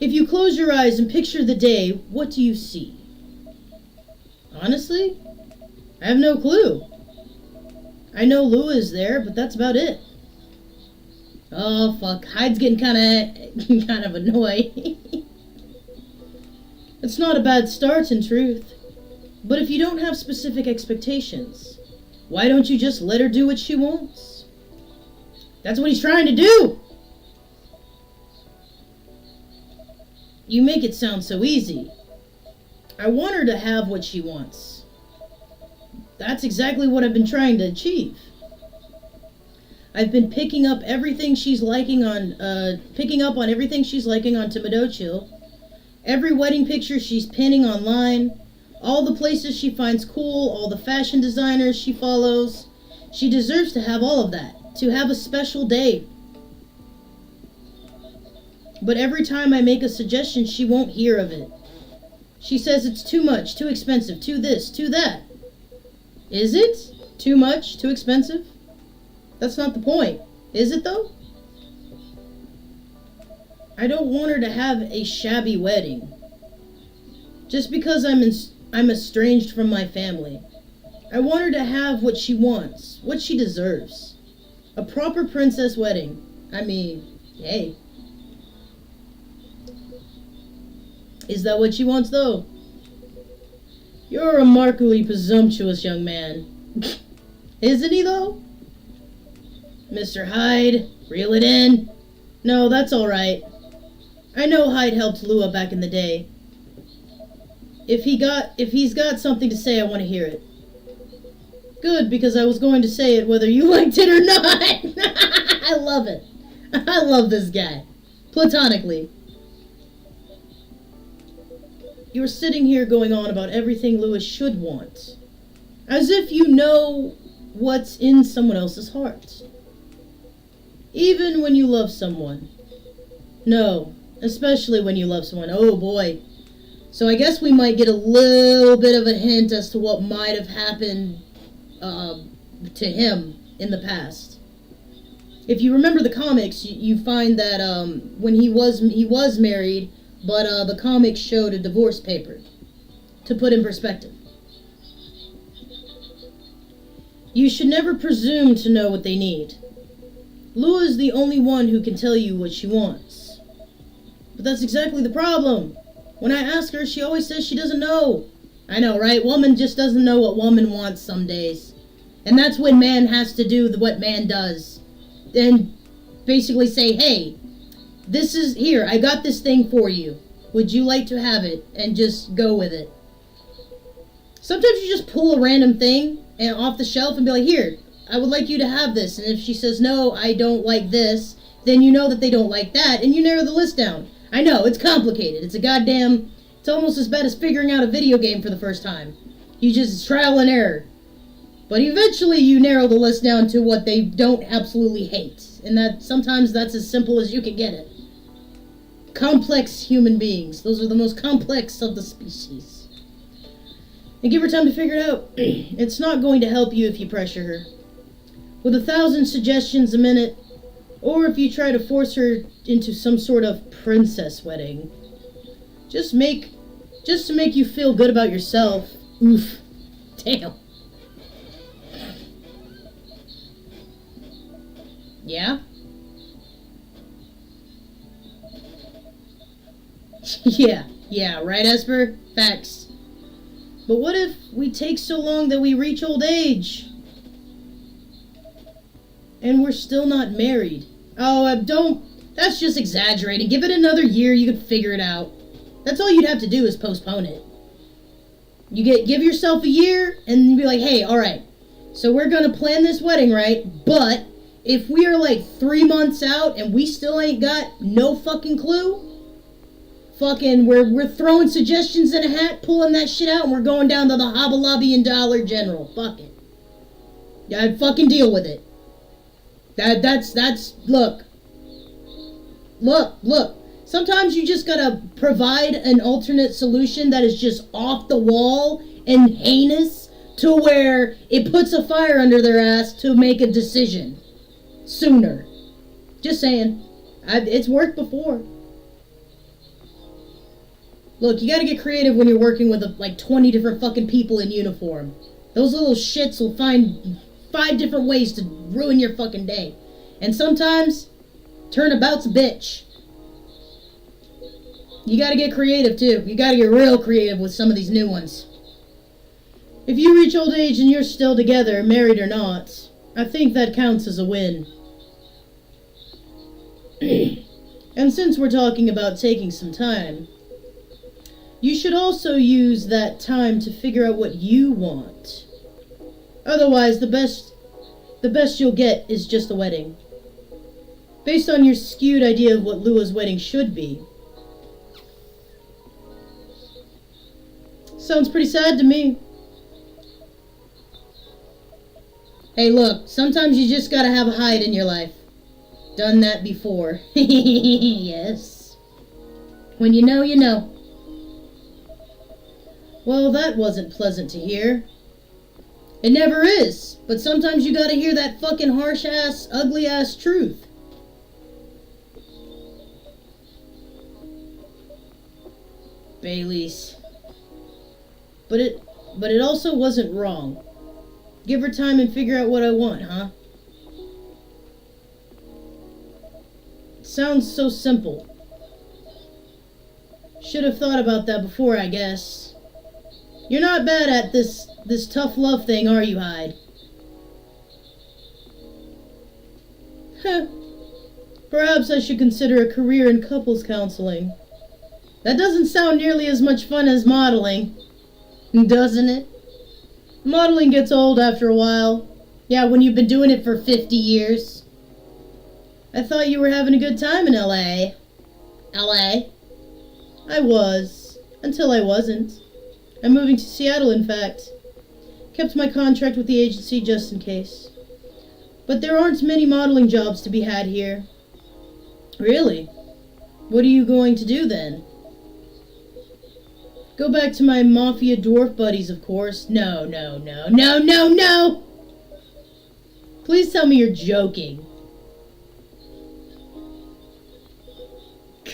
If you close your eyes and picture the day, what do you see? Honestly, I have no clue. I know Lua is there, but that's about it. Oh fuck, Hyde's getting kind of annoyed. It's not a bad start, in truth. But if you don't have specific expectations, why don't you just let her do what she wants? That's what he's trying to do! You make it sound so easy. I want her to have what she wants. That's exactly what I've been trying to achieve. I've been picking up everything she's liking on, everything she's liking on Tomodochill. Every wedding picture she's pinning online. All the places she finds cool, all the fashion designers she follows. She deserves to have all of that. To have a special day. But every time I make a suggestion, she won't hear of it. She says it's too much, too expensive, too this, too that. Is it? Too much, too expensive? That's not the point. Is it though? I don't want her to have a shabby wedding. Just because I'm estranged from my family. I want her to have what she wants, what she deserves. A proper princess wedding. I mean, hey. Is that what she wants, though? You're a remarkably presumptuous young man. Isn't he, though? Mr. Hyde, reel it in. No, that's all right. I know Hyde helped Lua back in the day. If he's got something to say, I want to hear it. Good, because I was going to say it whether you liked it or not. I love it. I love this guy. Platonically. You're sitting here going on about everything Lua should want. As if you know what's in someone else's heart. Even when you love someone. No, especially when you love someone. Oh boy. So I guess we might get a little bit of a hint as to what might have happened to him in the past. If you remember the comics, you find that when he was married, but the comics showed a divorce paper to put in perspective. You should never presume to know what they need. Lua is the only one who can tell you what she wants. But that's exactly the problem. When I ask her, she always says she doesn't know. I know, right? Woman just doesn't know what woman wants some days. And that's when man has to do what man does. And basically say, hey, this is, here, I got this thing for you. Would you like to have it? And just go with it. Sometimes you just pull a random thing and off the shelf and be like, here, I would like you to have this. And if she says, no, I don't like this, then you know that they don't like that, and you narrow the list down. I know, it's complicated. It's almost as bad as figuring out a video game for the first time. You just trial and error. But eventually you narrow the list down to what they don't absolutely hate. And sometimes that's as simple as you can get it. Complex human beings. Those are the most complex of the species. And give her time to figure it out. It's not going to help you if you pressure her. With 1,000 suggestions a minute, or if you try to force her into some sort of princess wedding. Just to make you feel good about yourself. Oof. Damn. Yeah? Yeah, right, Esper? Facts. But what if we take so long that we reach old age? And we're still not married. Oh, that's just exaggerating. Give it another year, you could figure it out. That's all you'd have to do is postpone it. Give yourself a year, and you'd be like, hey, alright, so we're gonna plan this wedding, right? But if we are like 3 months out and we still ain't got no fucking clue, we're throwing suggestions in a hat, pulling that shit out, and we're going down to the Hobby Lobby and Dollar General. Fuck it. Yeah, fucking deal with it. Look. Sometimes you just gotta provide an alternate solution that is just off the wall and heinous to where it puts a fire under their ass to make a decision sooner. Just saying. It's worked before. Look, you gotta get creative when you're working with like 20 different fucking people in uniform. Those little shits will find 5 different ways to ruin your fucking day. And sometimes, turnabout's a bitch. You gotta get creative, too. You gotta get real creative with some of these new ones. If you reach old age and you're still together, married or not, I think that counts as a win. And since we're talking about taking some time, you should also use that time to figure out what you want. Otherwise, the best you'll get is just a wedding. Based on your skewed idea of what Lua's wedding should be. Sounds pretty sad to me. Hey, look, sometimes you just gotta have a Hyde in your life. Done that before. Yes. When you know, you know. Well, that wasn't pleasant to hear. It never is, but sometimes you gotta hear that fucking harsh-ass, ugly-ass truth. Bailey's. But it also wasn't wrong. Give her time and figure out what I want, huh? It sounds so simple. Should have thought about that before, I guess. You're not bad at this tough love thing, are you, Hyde? Huh. Perhaps I should consider a career in couples counseling. That doesn't sound nearly as much fun as modeling, doesn't it? Modeling gets old after a while. Yeah, when you've been doing it for 50 years. I thought you were having a good time in L.A. L.A.? I was. Until I wasn't. I'm moving to Seattle, in fact. Kept my contract with the agency just in case. But there aren't many modeling jobs to be had here. Really? What are you going to do then? Go back to my mafia dwarf buddies, of course. No. Please tell me you're joking.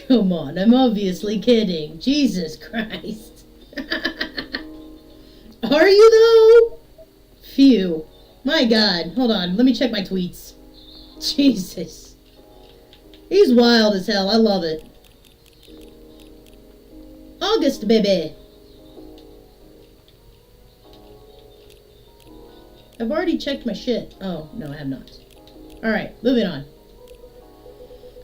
Come on, I'm obviously kidding. Jesus Christ. Are you, though? Phew. My God. Hold on, let me check my tweets. Jesus. He's wild as hell. I love it. August, baby. I've already checked my shit. Oh, no, I have not. Alright, moving on.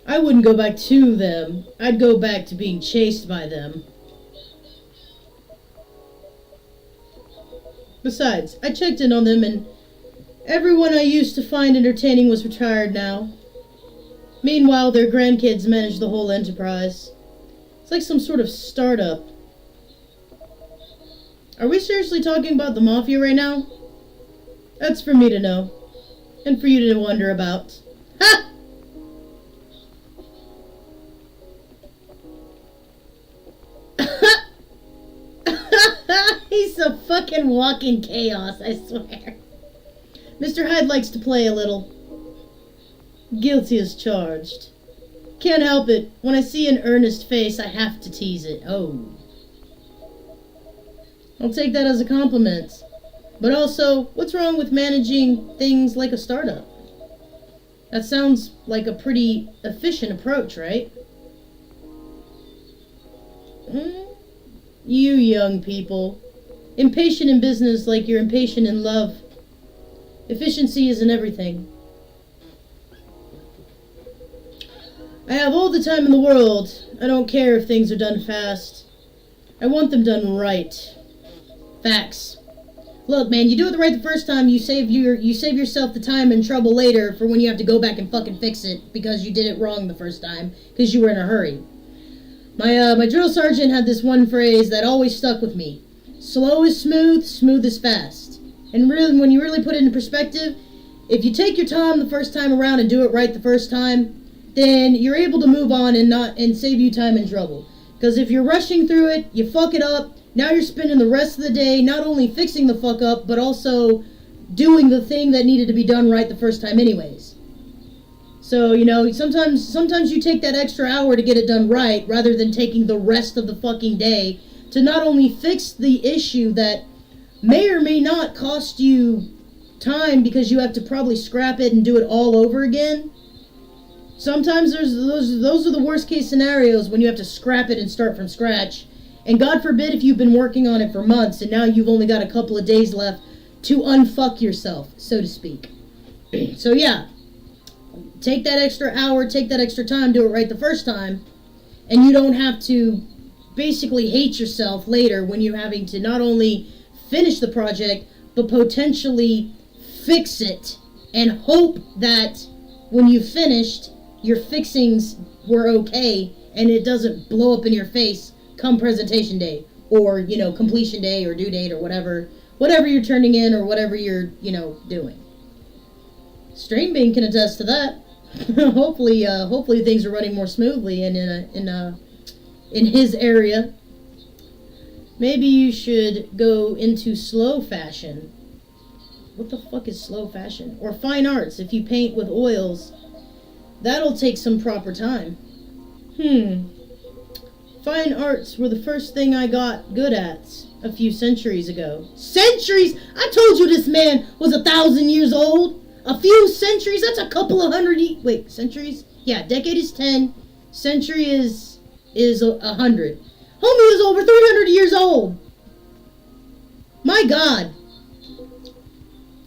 I wouldn't go back to them. I'd go back to being chased by them. Besides, I checked in on them and everyone I used to find entertaining was retired now. Meanwhile, their grandkids manage the whole enterprise. It's like some sort of startup. Are we seriously talking about the mafia right now? That's for me to know. And for you to wonder about. Ha! He's a fucking walking chaos, I swear. Mr. Hyde likes to play a little. Guilty as charged. Can't help it. When I see an earnest face, I have to tease it. Oh. I'll take that as a compliment. But also, what's wrong with managing things like a startup? That sounds like a pretty efficient approach, right? You young people. Impatient in business like you're impatient in love. Efficiency isn't everything. I have all the time in the world. I don't care if things are done fast. I want them done right. Facts. Look, man, you do it right the first time, you save yourself the time and trouble later for when you have to go back and fucking fix it because you did it wrong the first time because you were in a hurry. My drill sergeant had this one phrase that always stuck with me. Slow is smooth, smooth is fast. And really, when you really put it in perspective, if you take your time the first time around and do it right the first time, then you're able to move on and save you time and trouble. Because if you're rushing through it, you fuck it up. Now you're spending the rest of the day not only fixing the fuck up, but also doing the thing that needed to be done right the first time anyways. So, you know, sometimes you take that extra hour to get it done right, rather than taking the rest of the fucking day to not only fix the issue that may or may not cost you time because you have to probably scrap it and do it all over again. Sometimes those are the worst case scenarios when you have to scrap it and start from scratch. And God forbid if you've been working on it for months and now you've only got a couple of days left to unfuck yourself, so to speak. So yeah, take that extra hour, take that extra time, do it right the first time, and you don't have to basically hate yourself later when you're having to not only finish the project, but potentially fix it and hope that when you finished, your fixings were okay and it doesn't blow up in your face come presentation day or, completion day or due date or whatever you're turning in or whatever you're, doing. Streambean can attest to that. hopefully things are running more smoothly and in his area. Maybe you should go into slow fashion. What the fuck is slow fashion? Or fine arts if you paint with oils. That'll take some proper time. Fine arts were the first thing I got good at a few centuries ago. Centuries? I told you this man was 1,000 years old. A few centuries? That's a couple of hundred. Wait, centuries? Yeah, decade is 10. Century is 100. Homie is over 300 years old. My God.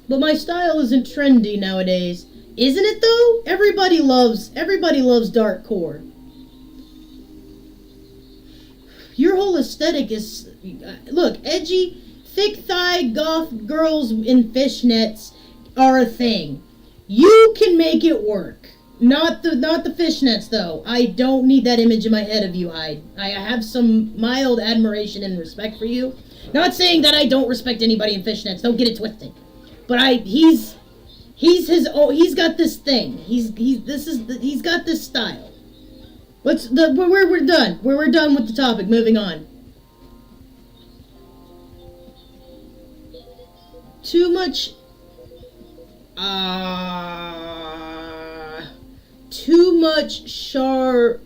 But my style isn't trendy nowadays. Isn't it though? Everybody loves darkcore. Your whole aesthetic is, look, edgy, thick thigh goth girls in fishnets are a thing. You can make it work. Not the fishnets though. I don't need that image in my head of you, Hyde. I have some mild admiration and respect for you. Not saying that I don't respect anybody in fishnets. Don't get it twisted. But he's got this thing. He's got this style. We're done. We're done with the topic. Moving on. Too much charcuterie?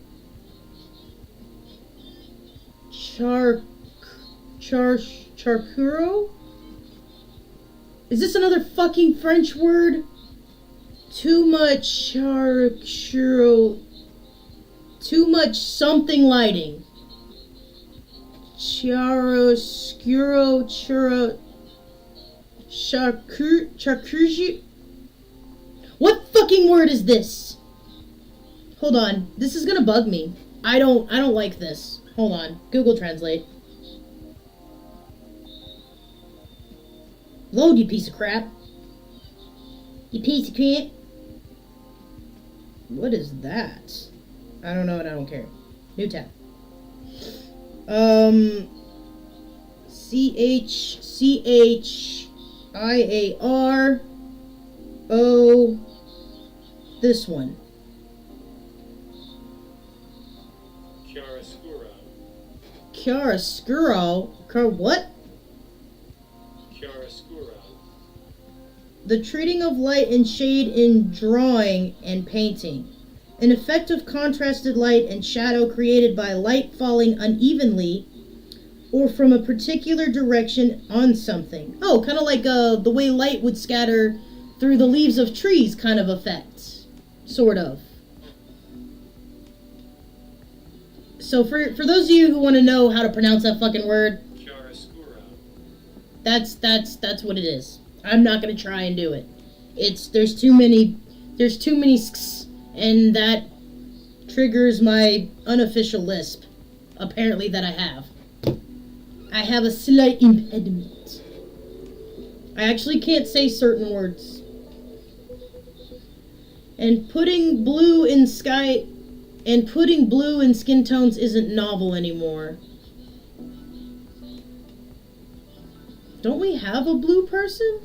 Is this another fucking French word? Too much charcuterie. Too much something lighting. Chiaroscuro charcuterie. What fucking word is this? Hold on. This is gonna bug me. I don't like this. Hold on. Google Translate. Load, you piece of crap. You piece of crap. What is that? I don't know and I don't care. New tab. CHIARO. This one. Chiaroscuro. What? Chiaroscuro. The treating of light and shade in drawing and painting. An effect of contrasted light and shadow created by light falling unevenly or from a particular direction on something. Oh, kind of like the way light would scatter through the leaves of trees kind of effect. Sort of. So for those of you who want to know how to pronounce that fucking word, Chiaroscuro. That's what it is. I'm not going to try and do it. There's too many sks, and that triggers my unofficial lisp, apparently, that I have. I have a slight impediment. I actually can't say certain words. And putting blue in skin tones isn't novel anymore. Don't we have a blue person?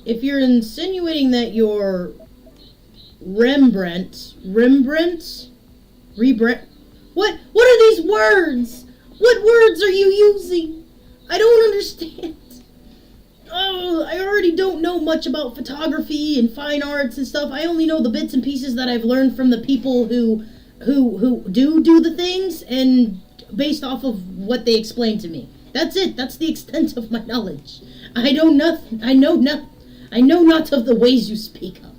If you're insinuating that you're Rembrandt, what are these words? What words are you using? I don't understand. Oh, I already don't know much about photography and fine arts and stuff. I only know the bits and pieces that I've learned from the people who do the things, and based off of what they explained to me. That's it. That's the extent of my knowledge. I know nothing. I know not of the ways you speak of.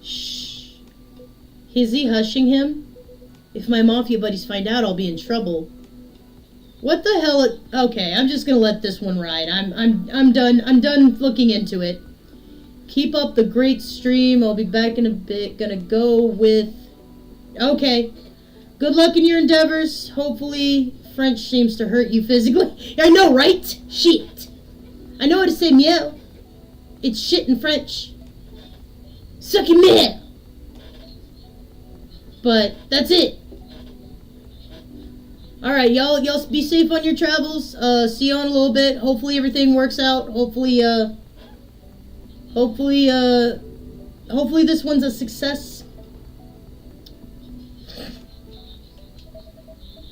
Shh. Is he hushing him? If my mafia buddies find out, I'll be in trouble. What the hell? Okay, I'm just gonna let this one ride. I'm done. I'm done looking into it. Keep up the great stream. I'll be back in a bit. Gonna go with. Okay. Good luck in your endeavors. Hopefully, French seems to hurt you physically. I know, right? Shit. I know how to say meow. It's shit in French. Suck your meow. But that's it. Alright, y'all be safe on your travels. See you in a little bit. Hopefully everything works out. Hopefully this one's a success.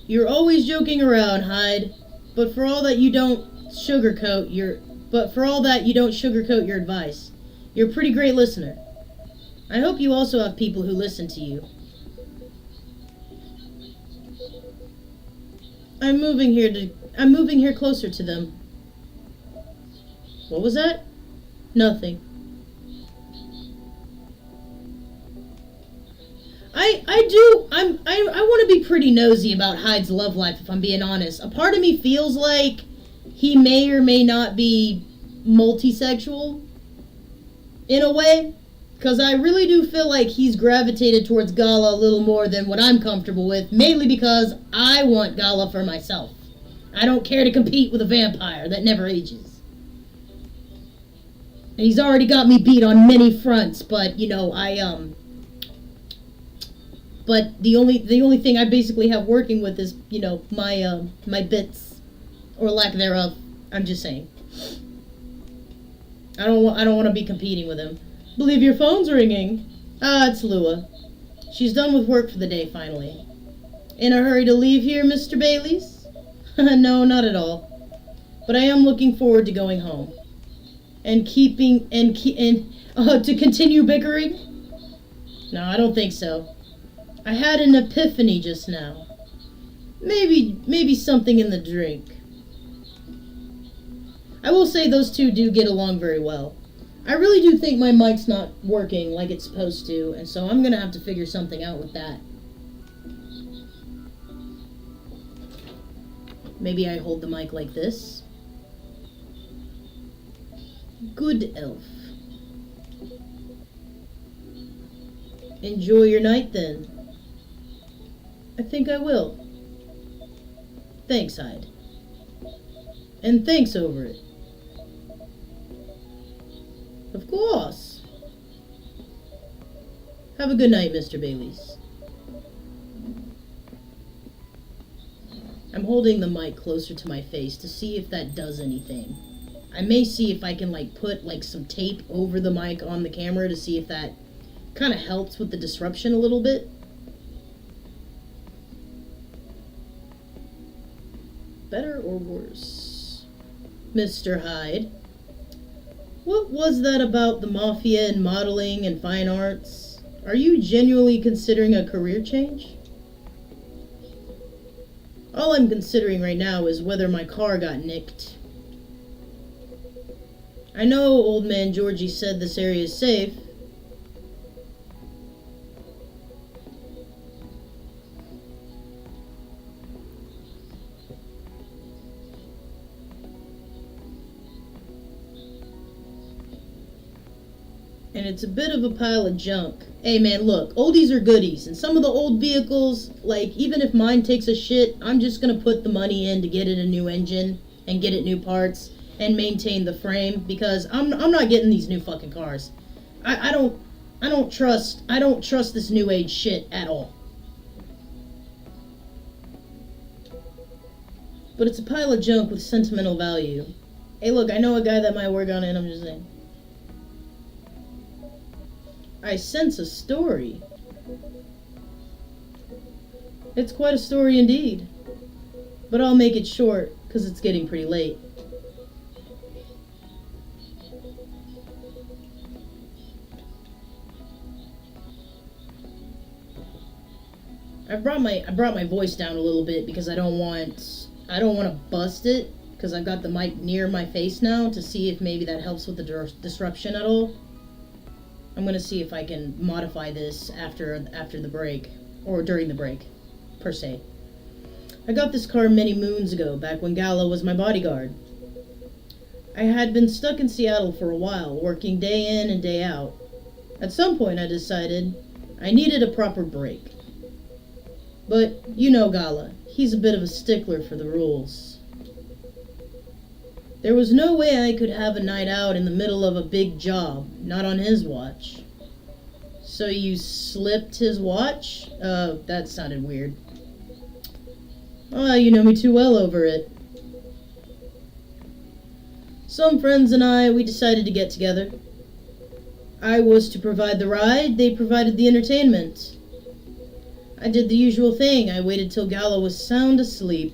You're always joking around, Hyde. But for all that you don't sugarcoat your advice. You're a pretty great listener. I hope you also have people who listen to you. I'm moving here closer to them. What was that? Nothing. I want to be pretty nosy about Hyde's love life, if I'm being honest. A part of me feels like he may or may not be multisexual in a way, because I really do feel like he's gravitated towards Gala a little more than what I'm comfortable with, mainly because I want Gala for myself. I don't care to compete with a vampire that never ages. And he's already got me beat on many fronts, but but the only thing I basically have working with is, my bits or lack thereof. I'm just saying. I don't want to be competing with him. Believe your phone's ringing. Ah, it's Lua. She's done with work for the day finally. In a hurry to leave here, Mr. Bailey's? No, not at all. But I am looking forward to going home. And to continue bickering? No, I don't think so. I had an epiphany just now. Maybe something in the drink. I will say those two do get along very well. I really do think my mic's not working like it's supposed to, and so I'm gonna have to figure something out with that. Maybe I hold the mic like this. Good elf. Enjoy your night then. I think I will. Thanks, Hyde. And thanks over it. Of course. Have a good night, Mr. Bailey's. I'm holding the mic closer to my face to see if that does anything. I may see if I can put some tape over the mic on the camera to see if that kind of helps with the disruption a little bit. Better or worse? Mr. Hyde, what was that about the mafia and modeling and fine arts? Are you genuinely considering a career change? All I'm considering right now is whether my car got nicked. I know old man Georgie said this area is safe. And it's a bit of a pile of junk. Hey man, look, oldies are goodies, and some of the old vehicles, even if mine takes a shit, I'm just gonna put the money in to get it a new engine, and get it new parts, and maintain the frame, because I'm not getting these new fucking cars. I don't trust this new age shit at all. But it's a pile of junk with sentimental value. Hey look, I know a guy that might work on it, I'm just saying. I sense a story. It's quite a story indeed. But I'll make it short, because it's getting pretty late. I brought my voice down a little bit because I don't want to bust it because I've got the mic near my face now to see if maybe that helps with the disruption at all. I'm gonna see if I can modify this after the break or during the break, per se. I got this car many moons ago, back when Gala was my bodyguard. I had been stuck in Seattle for a while, working day in and day out. At some point I decided I needed a proper break. But you know Gala, he's a bit of a stickler for the rules. There was no way I could have a night out in the middle of a big job, not on his watch. So you slipped his watch? That sounded weird. You know me too well over it. Some friends and I, we decided to get together. I was to provide the ride, they provided the entertainment. I did the usual thing. I waited till Gala was sound asleep.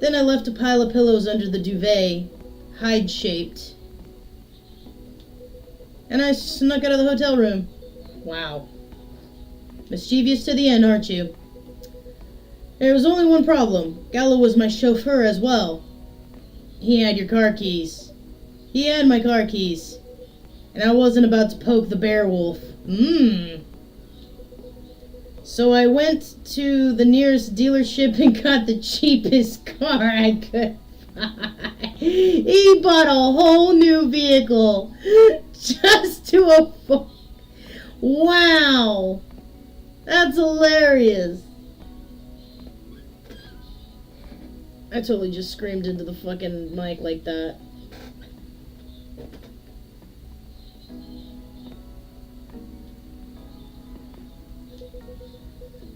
Then I left a pile of pillows under the duvet, Hyde-shaped. And I snuck out of the hotel room. Wow. Mischievous to the end, aren't you? There was only one problem. Gala was my chauffeur as well. He had your car keys. He had my car keys. And I wasn't about to poke the bear wolf. So I went to the nearest dealership and got the cheapest car I could buy. He bought a whole new vehicle just to afford. Wow. That's hilarious. I totally just screamed into the fucking mic like that.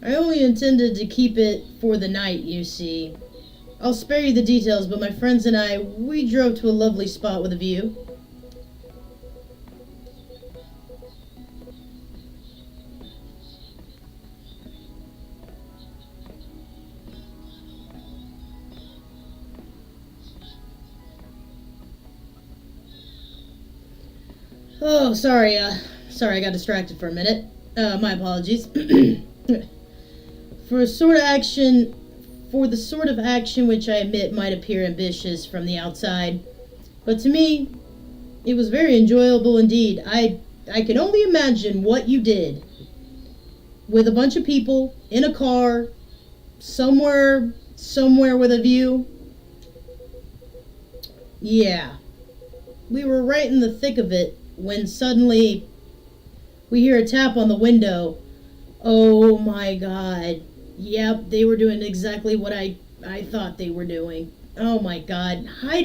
I only intended to keep it for the night, you see. I'll spare you the details, but my friends and I, we drove to a lovely spot with a view. Oh, sorry, I got distracted for a minute. My apologies. For the sort of action which I admit might appear ambitious from the outside, but to me, it was very enjoyable indeed. I can only imagine what you did with a bunch of people in a car, somewhere with a view. Yeah, we were right in the thick of it when suddenly we hear a tap on the window. Oh my God. Yep, they were doing exactly what I thought they were doing. Oh my God. Why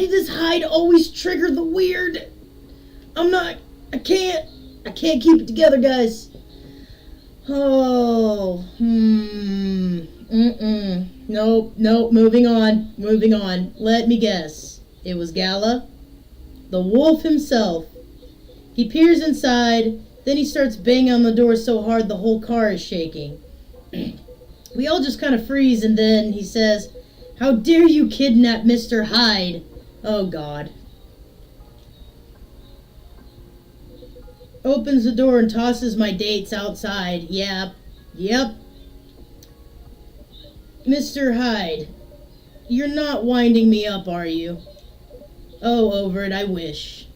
does Hyde always trigger the weird? I can't keep it together, guys. Oh, Nope, moving on. Let me guess. It was Gala, the wolf himself. He peers inside. Then he starts banging on the door so hard the whole car is shaking. We all just kind of freeze, and then he says, "How dare you kidnap Mr. Hyde?" Oh, God. Opens the door and tosses my dates outside. Yep. Mr. Hyde, you're not winding me up, are you? Oh, over it, I wish.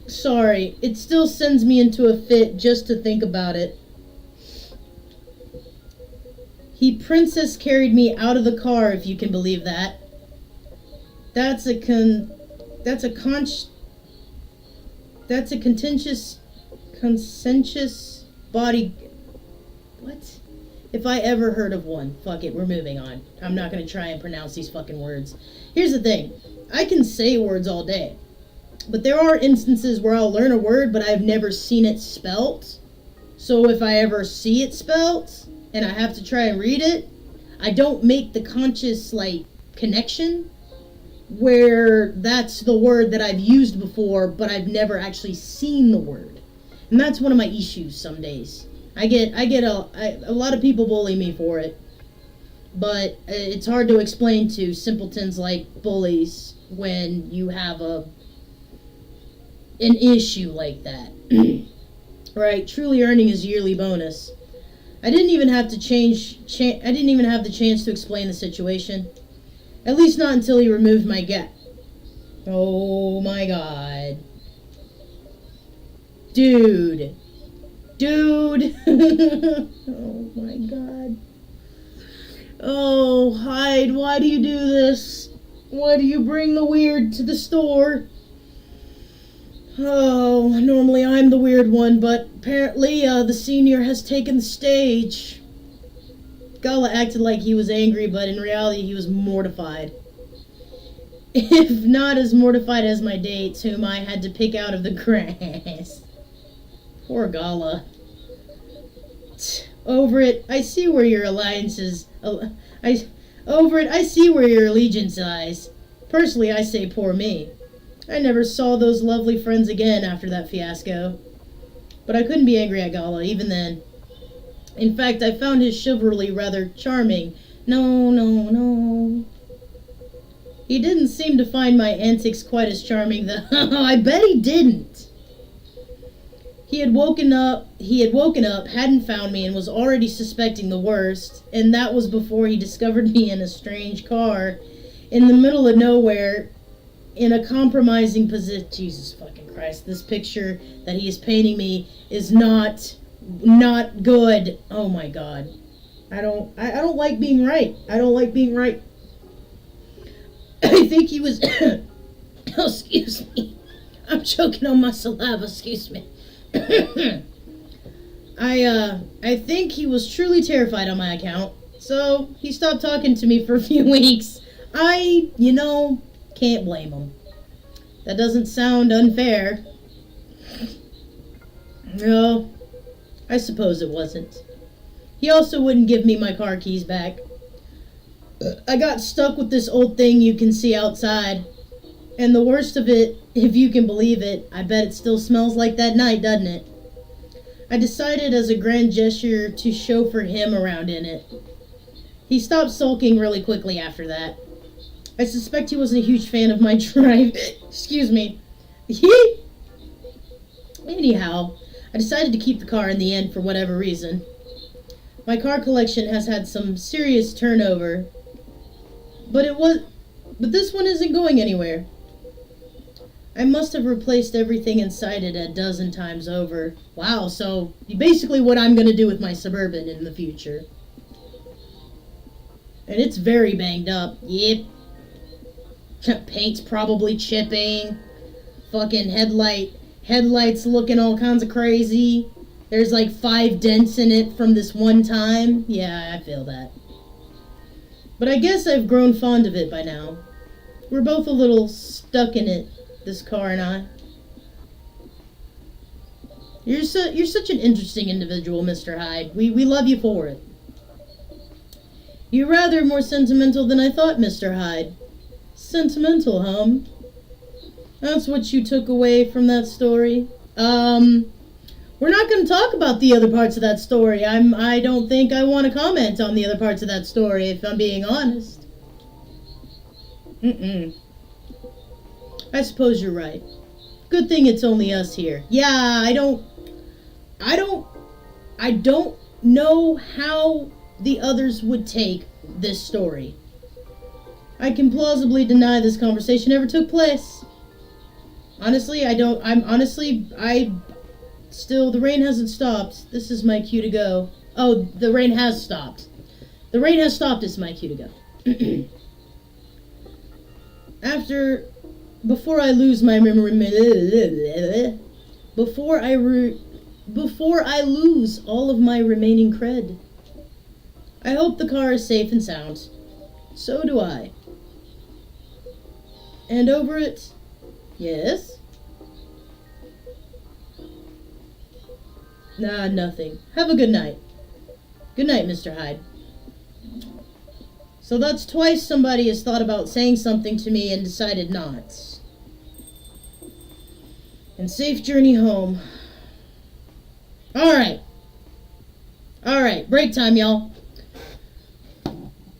Sorry, it still sends me into a fit just to think about it. He princess carried me out of the car, if you can believe that. That's a conscientious body. What? If I ever heard of one. Fuck it, we're moving on. I'm not gonna try and pronounce these fucking words. Here's the thing. I can say words all day. But there are instances where I'll learn a word, but I've never seen it spelt. So if I ever see it spelt, and I have to try and read it, I don't make the conscious, connection where that's the word that I've used before, but I've never actually seen the word. And that's one of my issues some days. A lot of people bully me for it. But it's hard to explain to simpletons like bullies when you have an issue like that. Right, truly earning his yearly bonus. I didn't even have to I didn't even have the chance to explain the situation. At least not until he removed my gap. Oh my god. Dude. Dude. Oh my god. Oh, Hyde, why do you do this? Why do you bring the weird to the store? Oh, normally I'm the weird one, but apparently the senior has taken the stage. Gala acted like he was angry, but in reality he was mortified. If not as mortified as my dates, whom I had to pick out of the grass. Poor Gala. Over it, I see where your alliances... Over it, I see where your allegiance lies. Personally, I say poor me. I never saw those lovely friends again after that fiasco. But I couldn't be angry at Gala, even then. In fact, I found his chivalry rather charming. No. He didn't seem to find my antics quite as charming, though. I bet he didn't. He had woken up, hadn't found me, and was already suspecting the worst. And that was before he discovered me in a strange car in the middle of nowhere in a compromising position. Jesus fucking Christ, this picture that he is painting me is not good. Oh my god. I don't like being right. I don't like being right. I think he was oh, excuse me. I'm choking on my saliva, excuse me. I think he was truly terrified on my account, so he stopped talking to me for a few weeks. Can't blame him. That doesn't sound unfair. No, I suppose it wasn't. He also wouldn't give me my car keys back. I got stuck with this old thing you can see outside. And the worst of it, if you can believe it, I bet it still smells like that night, doesn't it? I decided as a grand gesture to chauffeur him around in it. He stopped sulking really quickly after that. I suspect he wasn't a huge fan of my drive. Excuse me. Anyhow, I decided to keep the car in the end for whatever reason. My car collection has had some serious turnover, but this one isn't going anywhere. I must have replaced everything inside it a dozen times over. Wow, so basically what I'm going to do with my Suburban in the future. And it's very banged up. Yep. Paint's probably chipping. Fucking headlights looking all kinds of crazy. There's like 5 dents in it from this one time. Yeah, I feel that. But I guess I've grown fond of it by now. We're both a little stuck in it, this car and I. You're such an interesting individual, Mr. Hyde. We love you for it. You're rather more sentimental than I thought, Mr. Hyde. Sentimental, huh? That's what you took away from that story? We're not going to talk about the other parts of that story. I don't think I want to comment on the other parts of that story, if I'm being honest. I suppose you're right. Good thing it's only us here. Yeah, I don't know how the others would take this story. I can plausibly deny this conversation ever took place. Honestly, the rain hasn't stopped. This is my cue to go. Oh, the rain has stopped. The rain has stopped, it's my cue to go. Before I lose my memory, before I lose all of my remaining cred. I hope the car is safe and sound. So do I. And over it, yes? Nah, nothing. Have a good night. Good night, Mr. Hyde. So that's twice somebody has thought about saying something to me and decided not. And safe journey home. Alright, break time, y'all.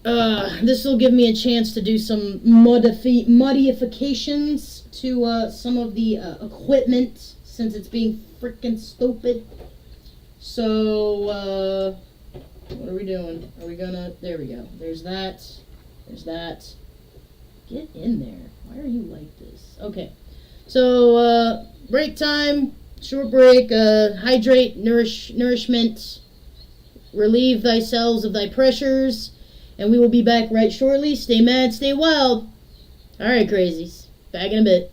This will give me a chance to do some modifications to some of the equipment since it's being freaking stupid. So, what are we doing? Are we gonna... There we go. There's that. There's that. Get in there. Why are you like this? Okay. So, break time. Short break. Hydrate. Nourishment. Relieve thy cells of thy pressures. And we will be back right shortly. Stay mad, stay wild. Alright, crazies. Back in a bit.